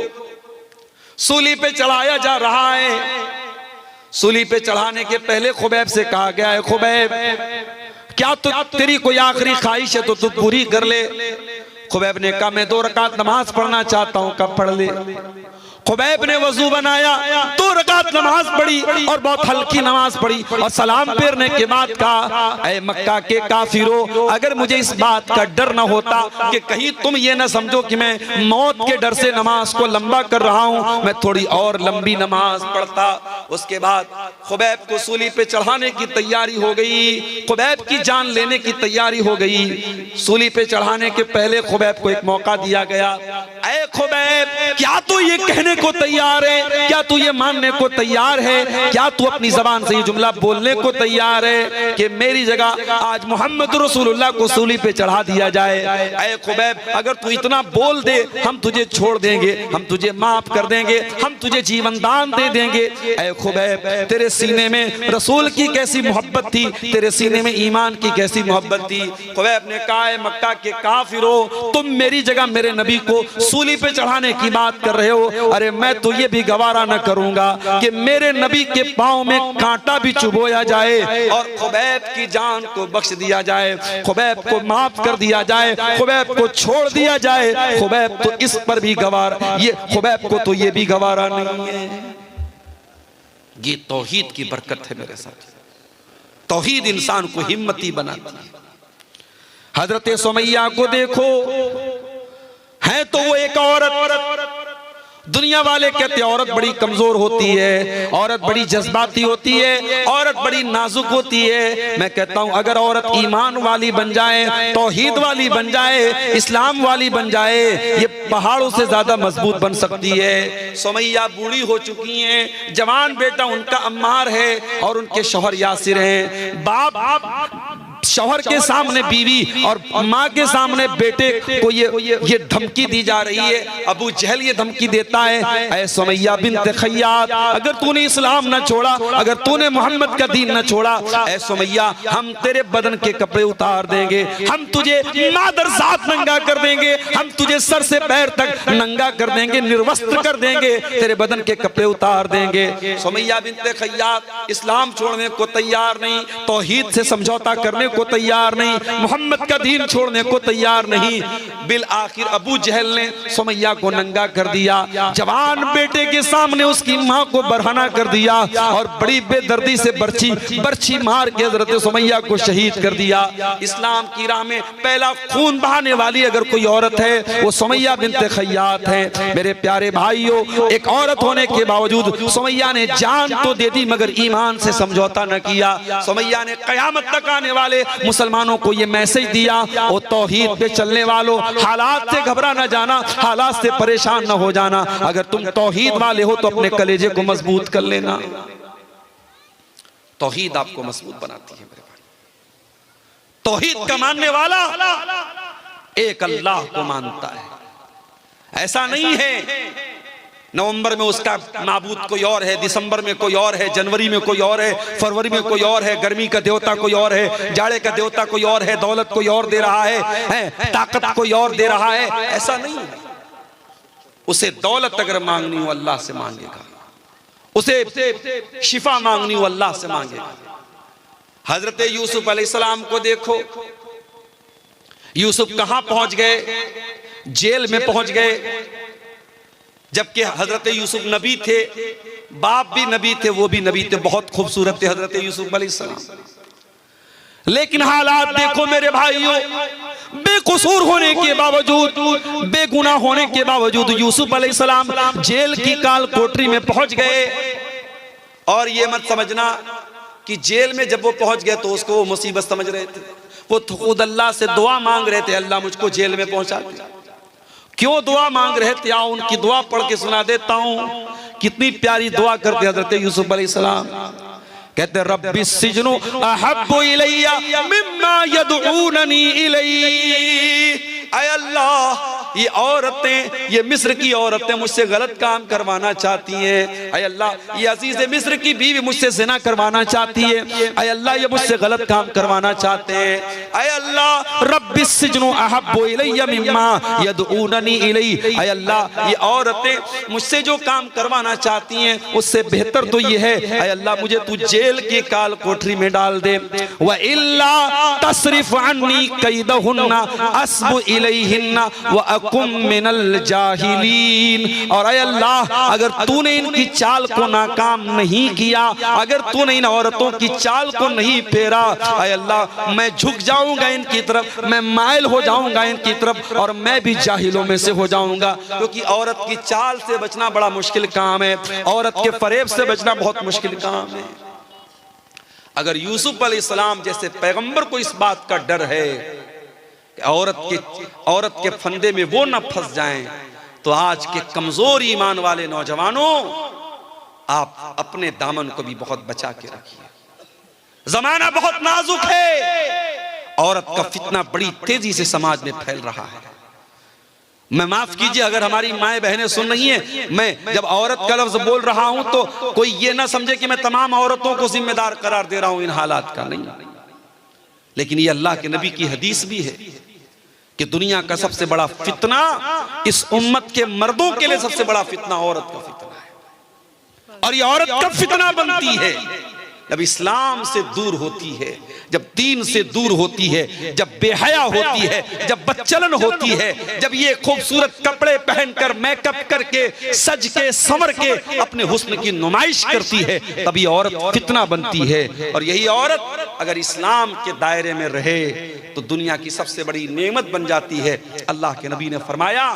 सूली पे चढ़ाया जा रहा है। सूली पे चढ़ाने के पहले खुबैब से कहा गया है, खुबैब क्या तो तेरी कोई आखिरी ख्वाहिश है तो तू पूरी कर ले। खुबैब ने कहा मैं 2 रकात नमाज पढ़ना चाहता हूं। कब पढ़ ले? खुबैब ने वजू बनाया, 2 रकात नमाज पढ़ी और बहुत हल्की नमाज पढ़ी और सलाम फेरने के बाद कहा, ऐ मक्का के काफिरों, अगर मुझे इस बात का डर न होता कि कहीं तुम ये न समझो कि मैं मौत के डर से नमाज को लंबा कर रहा हूं, मैं थोड़ी और लंबी नमाज पढ़ता। उसके बाद खुबैब को सूली पे चढ़ाने की तैयारी हो गई, खुबैब की जान लेने की तैयारी हो गई। सूली पे चढ़ाने के पहले खुबैब को एक मौका दिया गया, ऐ खुबैब क्या तू ये कहने को तैयार है, क्या तू ये मानने को तैयार है, क्या तू अपनी जबान से ये जुमला बोलने को तैयार है कि मेरी जगह आज मोहम्मद रसूलुल्लाह को सूली पे चढ़ा दिया जाए? ऐ खुबैब अगर तू इतना बोल दे हम तुझे छोड़ देंगे, हम तुझे माफ कर देंगे, हम तुझे जीवन दान दे देंगे। ऐ खुबैब तेरे सीने में रसूल की कैसी मोहब्बत थी, तेरे सीने में ईमान की कैसी मोहब्बत थी। खुबैब ने कहा, मक्का के काफिरों, तुम मेरी जगह मेरे नबी को सूली पे चढ़ाने की बात कर रहे हो, अरे मैं तो ये भी गवारा न करूंगा कि मेरे नबी के पांव में कांटा भी चुभोया जाए और खुबैब की जान को बख्श दिया जाए, खुबैब को माफ कर दिया जाए, खुबैब को छोड़ दिया जाए। खुबैब तो इस पर भी गवारा, ये खुबैब को तो ये भी गवारा नहीं है। ये तौहीद की बरकत है मेरे साथ, तौहीद इंसान को हिम्मती बनाती है। हजरत सुमैया को देखो, है तो वो एक औरत, दुनिया वाले कहते हैं औरत बड़ी कमजोर होती है, औरत बड़ी जज्बाती होती है, औरत बड़ी नाजुक होती है। मैं कहता हूं अगर औरत ईमान वाली बन जाए, तौहीद वाली बन जाए, इस्लाम वाली बन जाए, ये पहाड़ों से ज्यादा मजबूत बन सकती है। सुमैया बूढ़ी हो चुकी हैं, जवान बेटा उनका अम्मार है और उनके शौहर यासिर हैं। बाप शौहर के सामने बीवी और माँ के सामने बेटे को ये धमकी दी जा रही है। अबू जहल ये धमकी देता है, ऐ सुमैया बिन्त खय्यात, अगर तूने इस्लाम न छोड़ा, अगर तूने मोहम्मद का दीन न छोड़ा, ऐ सुमैया हम तेरे बदन के कपड़े उतार देंगे, हम तुझे मादरजात नंगा कर देंगे, हम तुझे सर से पैर तक नंगा कर देंगे, निर्वस्त्र कर देंगे, तेरे बदन के कपड़े उतार देंगे। सुमैया बिन्त खय्यात इस्लाम छोड़ने को तैयार नहीं, तौहीद से समझौता करने को तैयार नहीं, मोहम्मद का दीन छोड़ने को तैयार नहीं। बिल आखिर अबू जहल ने सुमैया को नंगा कर दिया, जवान बेटे के सामने उसकी माँ को बरहना कर दिया और बड़ी बेदर्दी से बर्छी मार के हजरत सुमैया को शहीद कर दिया। इस्लाम की राह में पहला खून बहाने वाली अगर कोई औरत है वो सुमैया बिन्ते खय्यात है। मेरे प्यारे भाइयों, एक औरत होने के बावजूद सुमैया ने जान तो दे दी मगर ईमान से समझौता न किया। सुमैया ने कयामत तक आने वाले मुसलमानों को ये मैसेज दिया, वो तौहीद पे चलने वालों, हालात से घबरा न जाना, हालात से परेशान न हो जाना। अगर तुम तौहीद वाले हो तो अपने कलेजे को मजबूत कर लेना। तौहीद आपको मजबूत बनाती है मेरे भाई। तौहीद का मानने वाला एक अल्लाह को मानता है। ऐसा नहीं है नवंबर में उसका माबूद कोई और है, दिसंबर में कोई और है, जनवरी में कोई और है, फरवरी में कोई और है, गर्मी का देवता कोई और है, जाड़े का देवता कोई और है, दौलत कोई और दे रहा है, ताकत कोई और दे रहा है। ऐसा नहीं है। उसे दौलत अगर मांगनी हो अल्लाह से मांगेगा, उसे शिफा मांगनी हो अल्लाह से मांगेगा। हजरत यूसुफ अलैहिस्सलाम को देखो, यूसुफ कहां पहुंच गए? जेल में पहुंच गए। जबकि हजरत यूसुफ नबी थे, बाप भी नबी थे, वो भी नबी थे, बहुत खूबसूरत थे हजरत यूसुफ अलैहिस्सलाम। लेकिन हालात देखो मेरे भाइयों, बेकसूर होने के बावजूद, बेगुनाह होने के बावजूद यूसुफ अलैहिस्सलाम जेल की काल कोठरी में पहुंच गए। और ये मत समझना कि जेल में जब वो पहुंच गए तो उसको वो मुसीबत समझ रहे थे। वो खुद अल्लाह से दुआ मांग रहे थे, अल्लाह मुझको जेल में पहुंचा दे। क्यों दुआ मांग रहे थे? आओ उनकी दुआ पढ़ के सुना देता हूं। कितनी प्यारी दुआ करते हजरत यूसुफ अलैहिस्सलाम। कहते रब्बी सिजनु अहब्बु इलैया मिम्मा यदऊननी इलैहि। ऐ अल्लाह, ये औरतें, ये मिस्र की औरतें मुझसे गलत काम करवाना चाहती हैं। ऐ अल्लाह, ये अजीज मिस्र की बीवी मुझसे ज़िना करवाना चाहती है। ऐ अल्लाह, ये मुझसे गलत काम करवाना चाहते हैं। ऐ अल्लाह, रब्बिस सिजनु अहब्बु इलैया मिम्मा यदऊननी इलैहि। ऐ अल्लाह, ये औरतें मुझसे जो काम करवाना चाहती हैं उससे बेहतर तो ये है, ऐ अल्लाह मुझे तू जेल की काल कोठरी में डाल दे। व इल्ला तसरिफ अन्नी कैदहुन्ना अस्बु इलैहिन्ना व अकुम मिनल जाहिलीन। और ऐ अल्लाह, अगर तूने इनकी चाल को नाकाम नहीं किया, अगर तूने इन औरतों की चाल को नहीं फेरा, ऐ अल्लाह मैं झुक जाऊंगा इनकी तरफ, मैं माइल हो जाऊंगा इनकी तरफ और मैं भी जाहिलों में से हो जाऊंगा। क्योंकि औरत की चाल से बचना बड़ा मुश्किल काम है, औरत के फरेब से बचना बहुत मुश्किल काम है। अगर यूसुफ अलैहिस्सलाम जैसे पैगंबर को इस बात का डर है कि औरत के फंदे में वो न फंस जाएं, तो आज के कमजोर ईमान वाले नौजवानों, आप अपने दामन को भी बहुत बचा के रखिए। जमाना बहुत नाजुक है, औरत का फितना बड़ी तेजी से समाज में फैल रहा है। मैं माफ कीजिए अगर हमारी माएं बहनें सुन रही हैं, मैं जब औरत का लफ्ज बोल रहा हूं तो कोई ये ना समझे कि मैं तमाम औरतों को जिम्मेदार करार दे रहा हूं इन हालात का, नहीं। लेकिन ये अल्लाह के नबी की हदीस भी है कि दुनिया का सबसे बड़ा फितना, इस उम्मत के मर्दों के लिए सबसे बड़ा फितना औरत का फितना है। और ये औरत कब फितना बनती है? जब इस्लाम से दूर होती है, जब दीन से दूर होती है, जब बेहया होती है, जब बच्चलन होती है, जब ये खूबसूरत कपड़े पहनकर मेकअप करके सज के संवर के अपने हुस्न की नुमाइश करती है, तभी औरत फितना बनती है। और यही औरत अगर इस्लाम के दायरे में रहे तो दुनिया की सबसे बड़ी नेमत बन जाती है। अल्लाह के नबी ने फरमाया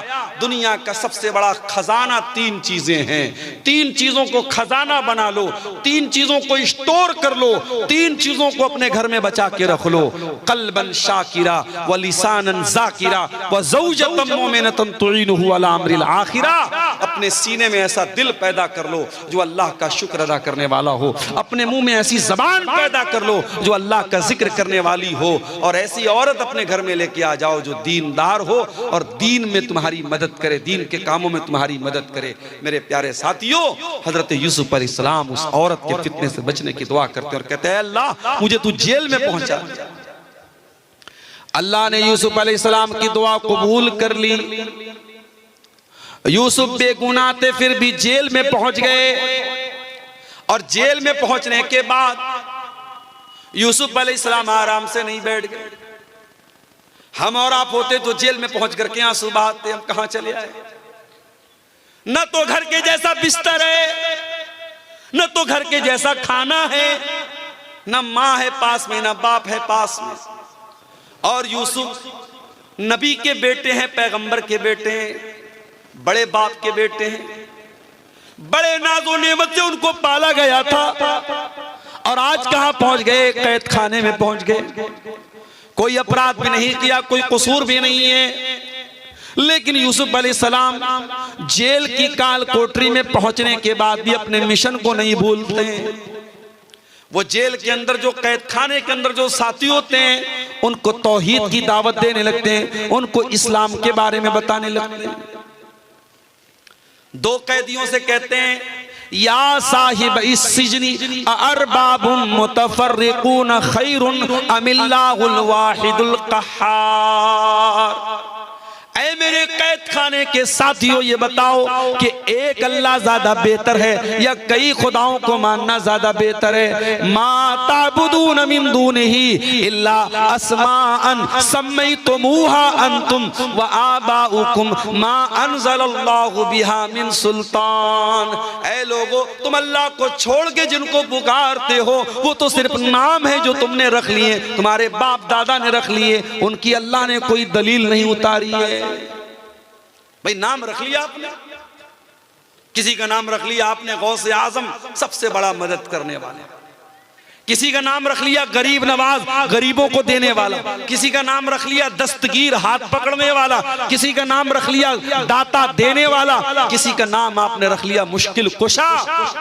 दुनिया का सबसे बड़ा खजाना तीन चीजें हैं, तीन चीजों को खजाना बना लो, तीन चीजों को स्टोर कर लो, तीन चीजों को अपने घर में बचा के रख लो। कल्बन शाकिरा व लिसानन जाकिरा व ज़ौजतन मुमिनतन तुईनुहु अला अम्रिल आखिरा। अपने सीने में ऐसा दिल पैदा कर लो जो अल्लाह का शुक्र अदा करने वाला हो, अपने मुंह में ऐसी जबान पैदा कर लो जो अल्लाह का जिक्र करने वाली हो, और ऐसी औरत अपने घर में लेके आ जाओ जो दीनदार हो और दीन में तुम्हारी मदद करे, दीन के कामों में तुम्हारी मदद करे। मेरे प्यारे साथियों, हजरत यूसुफ अलैहिस्सलाम उस औरत के फितने से बचने की दुआ करते और कहते हैं अल्लाह मुझे तू जेल में पहुंचा। अल्लाह ने यूसुफ अलैहिस्सलाम की दुआ कबूल कर ली। यूसुफ बेगुनाह थे फिर भी जेल में पहुंच गए, और जेल में पहुंचने के बाद यूसुफ अलैहिस्सलाम आराम से नहीं बैठ गए। हम और आप होते तो जेल में पहुंच करके आंसू बहाते, हम कहां चले आए। न तो घर के जैसा बिस्तर है, न तो घर के जैसा खाना है, न माँ है पास में, न बाप है पास में। और यूसुफ नबी के बेटे हैं, पैगंबर के बेटे हैं, बड़े बाप के बेटे हैं, बड़े नाज़ो नेमत से उनको पाला गया था। और आज कहां पहुंच गए? कैद खाने में पहुंच गए। कोई अपराध भी नहीं किया, कोई कसूर भी नहीं है, लेकिन यूसुफ अलैहिस्सलाम जेल की काल कोठरी में पहुंचने के बाद भी अपने मिशन को नहीं भूलते हैं। वो जेल के अंदर जो कैद खाने के अंदर जो साथी होते हैं उनको तौहीद की दावत देने लगते हैं, उनको इस्लाम के बारे में बताने लगते हैं। दो कैदियों से कहते हैं, या साहिब इस सिजनी अरबाबुम मुतफर्रिकून खैरुन अमिल्लाहुल वाहिदुल कहार। ऐ मेरे कैद खाने के साथियों, ये बताओ कि एक अल्लाह ज्यादा बेहतर है या कई खुदाओं को मानना ज्यादा बेहतर है? मा ताबुदून मिन दूनिही इल्ला अस्माअन सम्मैतुमूहा अंतुम व आबाउकुम मा अंज़लल्लाहु बिहा मिन सुल्तान। ऐ लोगो, तुम अल्लाह को छोड़ के जिनको पुकारते हो वो तो सिर्फ नाम है जो तुमने रख लिए, तुम्हारे बाप दादा ने रख लिए, उनकी अल्लाह ने कोई दलील नहीं उतारी है। भाई नाम रख लिया आपने, किसी का नाम रख लिया आपने गौसे आजम, सबसे बड़ा मदद करने वाले, किसी का नाम रख लिया गरीब नवाज, गरीबों को देने वाला, किसी का नाम रख लिया दस्तगीर, हाथ पकड़ने वाला, किसी का नाम रख लिया दाता देने वाला, किसी का नाम आपने रख लिया मुश्किल कुशा।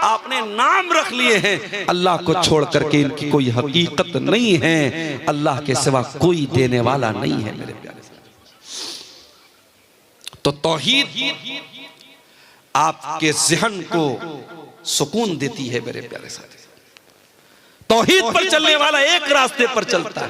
आपने नाम रख लिए हैं, अल्लाह को छोड़ करके इनकी कोई हकीकत नहीं है, अल्लाह के सिवा कोई देने वाला नहीं है मेरे प्यारे। तो तौहीद आपके ज़हन को सुकून देती है मेरे प्यारे साथी। तौहीद पर चलने वाला एक रास्ते पर चलता है।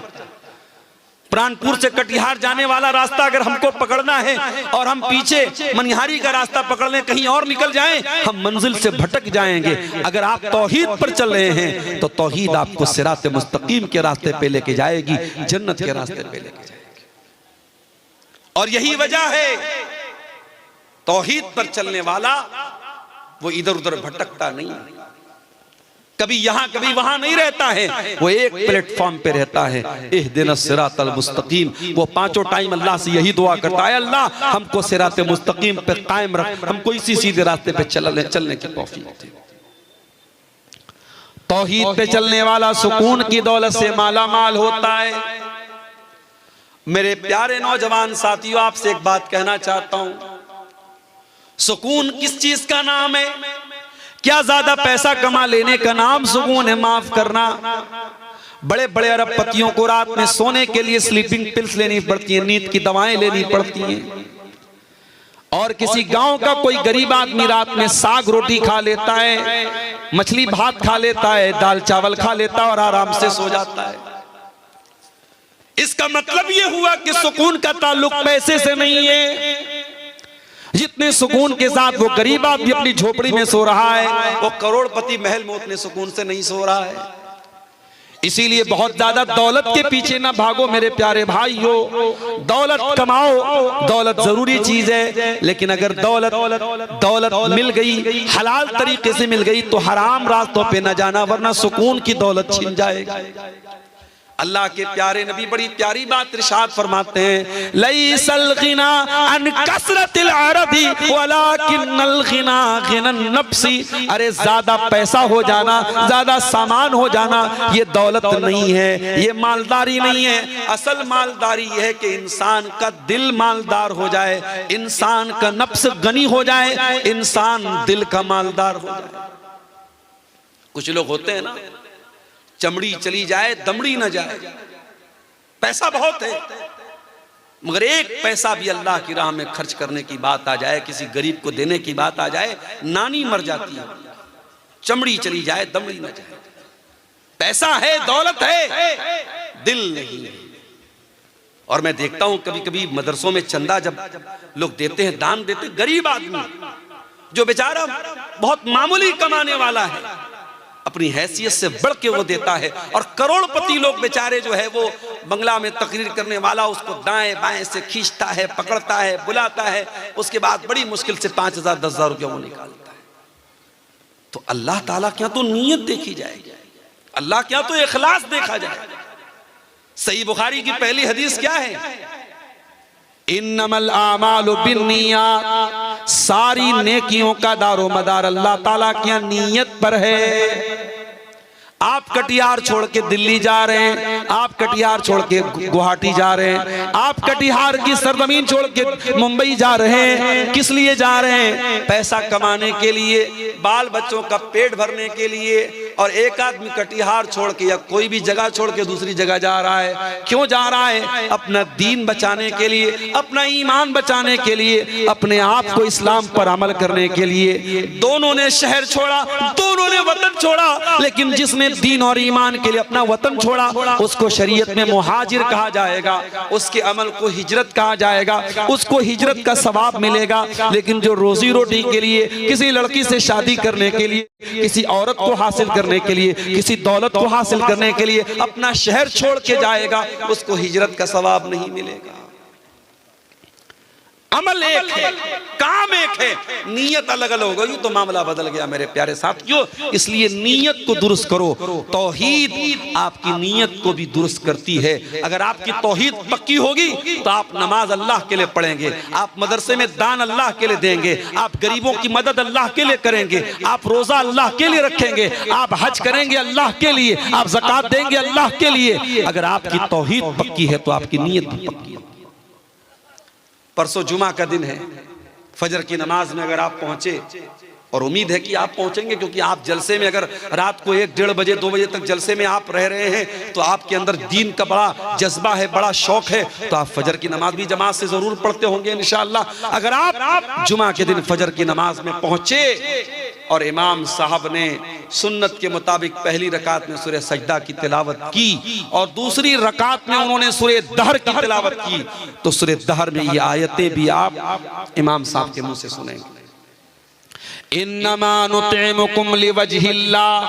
प्राणपुर से कटिहार जाने वाला रास्ता अगर हमको पकड़ना है और हम पीछे मनिहारी का रास्ता पकड़ लें, कहीं और निकल जाएं, हम मंजिल से भटक जाएंगे। अगर आप तौहीद पर चल रहे हैं तो तौहीद आपको सिरात मुस्तकीम के रास्ते पे लेके जाएगी, जन्नत के रास्ते पे लेके जाएगी। और यही वजह है तौहीद पर चलने वाला वो इधर उधर भटकता नहीं, कभी यहां कभी वहां नहीं रहता है, वो एक प्लेटफॉर्म पे रहता है। इहदिनस सिरातल मुस्तकीम। वो पांचों टाइम अल्लाह से यही दुआ करता है, अल्लाह हमको सिरात मुस्तकीम पे कायम रख, हमको इसी सीधे रास्ते पे चलने की तौफीक दे। तौहीद पे चलने वाला सुकून की दौलत से माला माल होता है। मेरे प्यारे नौजवान साथियों, आपसे एक बात कहना चाहता हूं, सुकून किस चीज का नाम है? क्या ज्यादा पैसा कमा लेने का नाम सुकून है? माफ करना, बड़े बड़े अरबपतियों को रात में सोने के लिए स्लीपिंग पिल्स लेनी पड़ती है, नींद की दवाएं लेनी पड़ती हैं। और किसी गांव का कोई गरीब आदमी रात में साग रोटी खा लेता है, मछली भात खा लेता है, दाल चावल खा लेता है और आराम से सो जाता है। इसका मतलब यह हुआ कि सुकून का ताल्लुक पैसे से नहीं है। जितने सुकून के साथ वो गरीब आदमी अपनी झोपड़ी में सो रहा है, वो करोड़पति महल में उतने सुकून से नहीं सो रहा है। इसीलिए बहुत ज्यादा दौलत के पीछे ना भागो मेरे प्यारे भाइयों। दौलत कमाओ, दौलत जरूरी चीज है, लेकिन अगर दौलत मिल गई, हलाल तरीके से मिल गई, तो हराम रास्तों पे न जाना, वरना सुकून की दौलत छिन जाएगी। अल्लाह के प्यारे नबी बड़ी प्यारी बात इरशाद फरमाते हैं, लैसल गिना अन कसरतिल अरदी वलाकिन्नल गिना गिनन नफ्सी। अरे ज्यादा पैसा हो जाना, ज्यादा सामान हो जाना, ये दौलत नहीं है, ये मालदारी नहीं है। असल मालदारी है कि इंसान का दिल मालदार हो जाए, इंसान का नफ्स गनी हो जाए, इंसान दिल का मालदार हो जाए। कुछ लोग होते हैं ना, चमड़ी चली जाए दमड़ी न जाए, पैसा बहुत है मगर एक पैसा भी अल्लाह की राह में खर्च करने की बात आ जाए, किसी गरीब को देने की बात आ जाए, नानी मर जाती है। चमड़ी चली जाए दमड़ी न जाए। पैसा है, दौलत है, दिल नहीं है। और मैं देखता हूं कभी कभी मदरसों में चंदा जब लोग देते हैं, दान देते, गरीब आदमी जो बेचारा बहुत मामूली कमाने वाला है, अपनी हैसियत से बढ़ के वो देता है। और करोड़पति लोग बेचारे जो है वो बंगला में तकरीर करने वाला उसको दाएं बाएं से खींचता है, पकड़ता है, बुलाता है, उसके बाद बड़ी मुश्किल से 5,000 10,000 रुपया वो निकालता है। तो अल्लाह ताला क्या तो नीयत देखी जाएगी, अल्लाह क्या तो इखलास देखा जाएगा। सही बुखारी की पहली हदीस क्या है? इन्नमल आमालु बिन्नियात, सारी नेकियों का दारो मदार अल्लाह ताला की नीयत पर है। आप कटिहार छोड़ के दिल्ली जा रहे हैं, आप कटिहार छोड़ के गुवाहाटी जा रहे हैं, आप कटिहार की सरजमीन छोड़ के मुंबई जा रहे हैं, किस लिए जा रहे हैं? पैसा कमाने के लिए, बाल बच्चों का पेट भरने के लिए। और एक आदमी कटिहार छोड़ के या कोई भी जगह छोड़ के दूसरी जगह जा रहा है, क्यों जा रहा है? अपना दीन बचाने के लिए, अपना ईमान बचाने के लिए, अपने आप को इस्लाम पर अमल करने के लिए। दोनों ने शहर छोड़ा, दोनों ने वतन छोड़ा, लेकिन जिसने दीन और ईमान के लिए अपना वतन छोड़ा उसको शरीयत में मुहाजिर कहा जाएगा, उसके अमल को हिजरत कहा जाएगा, उसको हिजरत का सवाब मिलेगा। लेकिन जो रोजी रोटी के लिए, किसी लड़की से शादी करने के लिए, किसी औरत को हासिल करने के लिए, किसी दौलत को हासिल करने के लिए अपना शहर छोड़ के जाएगा, उसको हिजरत का सवाब नहीं मिलेगा। अमल एक है, काम एक है, नीयत अलग अलग हो गई तो मामला बदल गया मेरे प्यारे साथियों। इसलिए नीयत को दुरुस्त करो। तौहीद आपकी नीयत को भी दुरुस्त करती है। अगर आपकी तौहीद पक्की होगी तो आप नमाज अल्लाह के लिए पढ़ेंगे, आप मदरसे में दान अल्लाह के लिए देंगे, आप गरीबों की मदद अल्लाह के लिए करेंगे, आप रोजा अल्लाह के लिए रखेंगे, आप हज करेंगे अल्लाह के लिए, आप ज़कात देंगे अल्लाह के लिए। अगर आपकी तौहीद पक्की है तो आपकी नीयत भी पक्की है। परसों जुमा का दिन है, फजर की नमाज में अगर आप पहुंचे, और उम्मीद है कि आप पहुंचेंगे क्योंकि आप जलसे में अगर रात को 1 डेढ़ बजे 2 बजे तक जलसे में आप रह रहे हैं तो आपके अंदर दीन का बड़ा जज्बा है, बड़ा शौक है, तो आप फजर की नमाज भी जमात से जरूर पढ़ते होंगे इंशाअल्लाह। अगर आप जुमा के दिन फजर की नमाज में पहुंचे और इमाम साहब ने सुन्नत के मुताबिक पहली रकात में सूरह सजदा की तिलावत की और दूसरी रकात में उन्होंने सूरह दहर की तिलावत की, तो सूरह दहर में ये आयतें भी आप इमाम साहब के मुंह से सुनेंगे। इन्नमा नुतिमुकुम लिवजहिल्लाह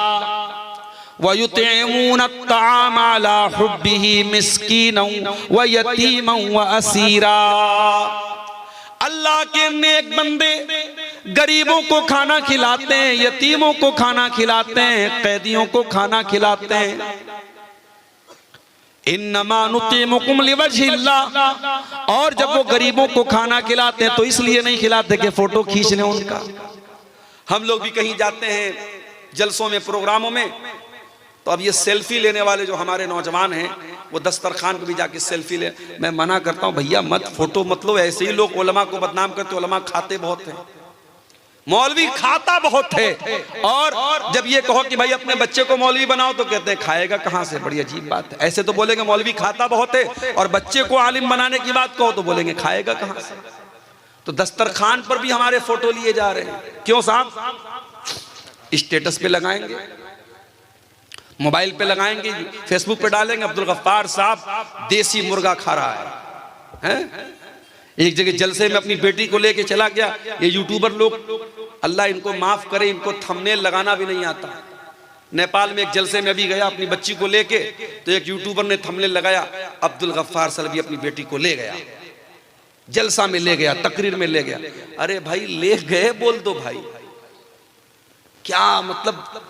व युतिमून अत्ताम अला हुब्बिही मिस्कीनन व यतीमन व असीरा। अल्लाह के नेक बंदे गरीबों को खाना खिलाते हैं, यतीमों को खाना खिलाते हैं, कैदियों को खाना खिलाते हैं। इन्नमा नुतिमुकुम लिवजहिल्लाह। और जब वो गरीबों को खाना खिलाते हैं तो इसलिए नहीं खिलाते कि फोटो खींच लें उनका। हम लोग भी कहीं जाते हैं जलसों में, प्रोग्रामों में, तो अब ये सेल्फी लेने वाले जो हमारे नौजवान हैं वो दस्तरखान पे भी जाके सेल्फी ले। मैं मना करता हूँ भैया मत फोटो मत लो। ऐसे ही लोग उलमा को बदनाम करते, उलमा खाते बहुत हैं, मौलवी खाता बहुत है। और जब ये कहो कि भाई अपने बच्चे को मौलवी बनाओ तो कहते हैं खाएगा कहाँ से। बड़ी अजीब बात है। ऐसे तो बोलेंगे मौलवी खाता बहुत है, और बच्चे को आलिम बनाने की बात कहो तो बोलेंगे खाएगा कहाँ से। तो दस्तरखान पर भी हमारे फोटो लिए जा रहे हैं। क्यों साहब? स्टेटस पे लगाएंगे, मोबाइल पे लगाएंगे, फेसबुक पे डालेंगे अब्दुल गफ्फार साहब देसी मुर्गा खा रहा है। एक जगह जलसे में अपनी बेटी को लेके चला गया। ये यूट्यूबर लोग, अल्लाह इनको माफ करे, इनको थंबनेल लगाना भी नहीं आता। नेपाल में एक जलसे में अभी गया अपनी बच्ची को लेके, तो एक यूट्यूबर ने थंबनेल लगाया, अब्दुल गफ्फार सलवी अपनी बेटी को ले गया, जलसा में ले गया, तकरीर में ले गया। अरे भाई ले गए बोल दो भाई, क्या मतलब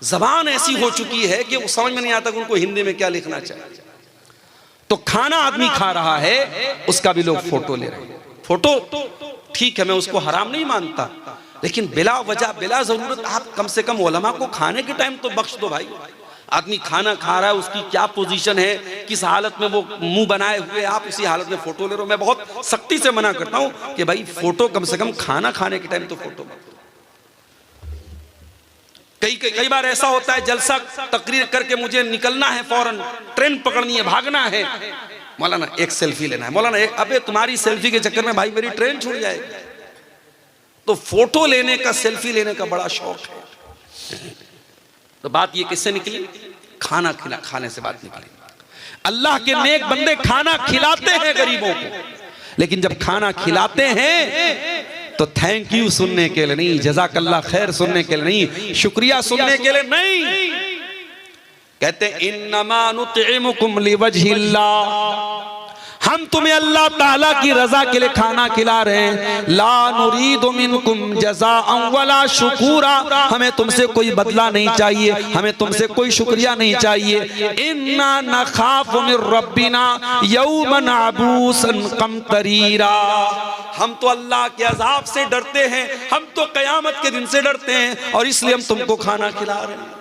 जबान ऐसी हो चुकी है कि वो समझ में नहीं आता कि उनको हिंदी में क्या लिखना चाहिए। तो खाना आदमी खा रहा है उसका भी लोग फोटो ले रहे हैं। फोटो ठीक है, मैं उसको हराम नहीं मानता, लेकिन बिला वजह बिला जरूरत आप कम से कम उलमा को खाने के टाइम तो बख्श दो भाई। आदमी खाना खा रहा है, उसकी क्या पोजीशन है, किस हालत में वो मुंह बनाए हुए, आप उसी हालत में फोटो ले रहे हो। मैं बहुत सख्ती से मना करता हूं कि भाई फोटो कम से कम खाना खाने के टाइम तो फोटो मत। कई बार ऐसा होता है जलसा तकरीर करके मुझे निकलना है, फौरन ट्रेन पकड़नी है, भागना है, मौलाना एक सेल्फी लेना है, मौलाना एक, अबे तुम्हारी सेल्फी के चक्कर में भाई मेरी ट्रेन छूट जाएगी। तो फोटो लेने का, सेल्फी लेने का बड़ा शौक है। तो बात ये किससे निकली? खाने से बात निकली। अल्लाह के नेक बंदे खाना खिलाते हैं गरीबों को, लेकिन जब खाना खिलाते हैं तो थैंक यू सुनने के लिए नहीं, जज़ाकल्लाह खैर सुनने के लिए नहीं, शुक्रिया सुनने के लिए नहीं। कहते इन्नमा नुतइमुकुम लिवजहिल्लाह, हम तुम्हें अल्लाह ताला की रजा के लिए खाना खिला रहे हैं। ला नुरीदु मिनकुम जज़ाअन वला शुकूरा, हमें तुमसे कोई बदला नहीं चाहिए, हमें तुमसे कोई शुक्रिया नहीं चाहिए। इन्ना नखाफु मिर रब्बिना यौमन अबूसन कमतरीरा, हम तो अल्लाह के अजाब से डरते हैं, हम तो कयामत के दिन से डरते हैं और इसलिए हम तुमको खाना खिला रहे हैं।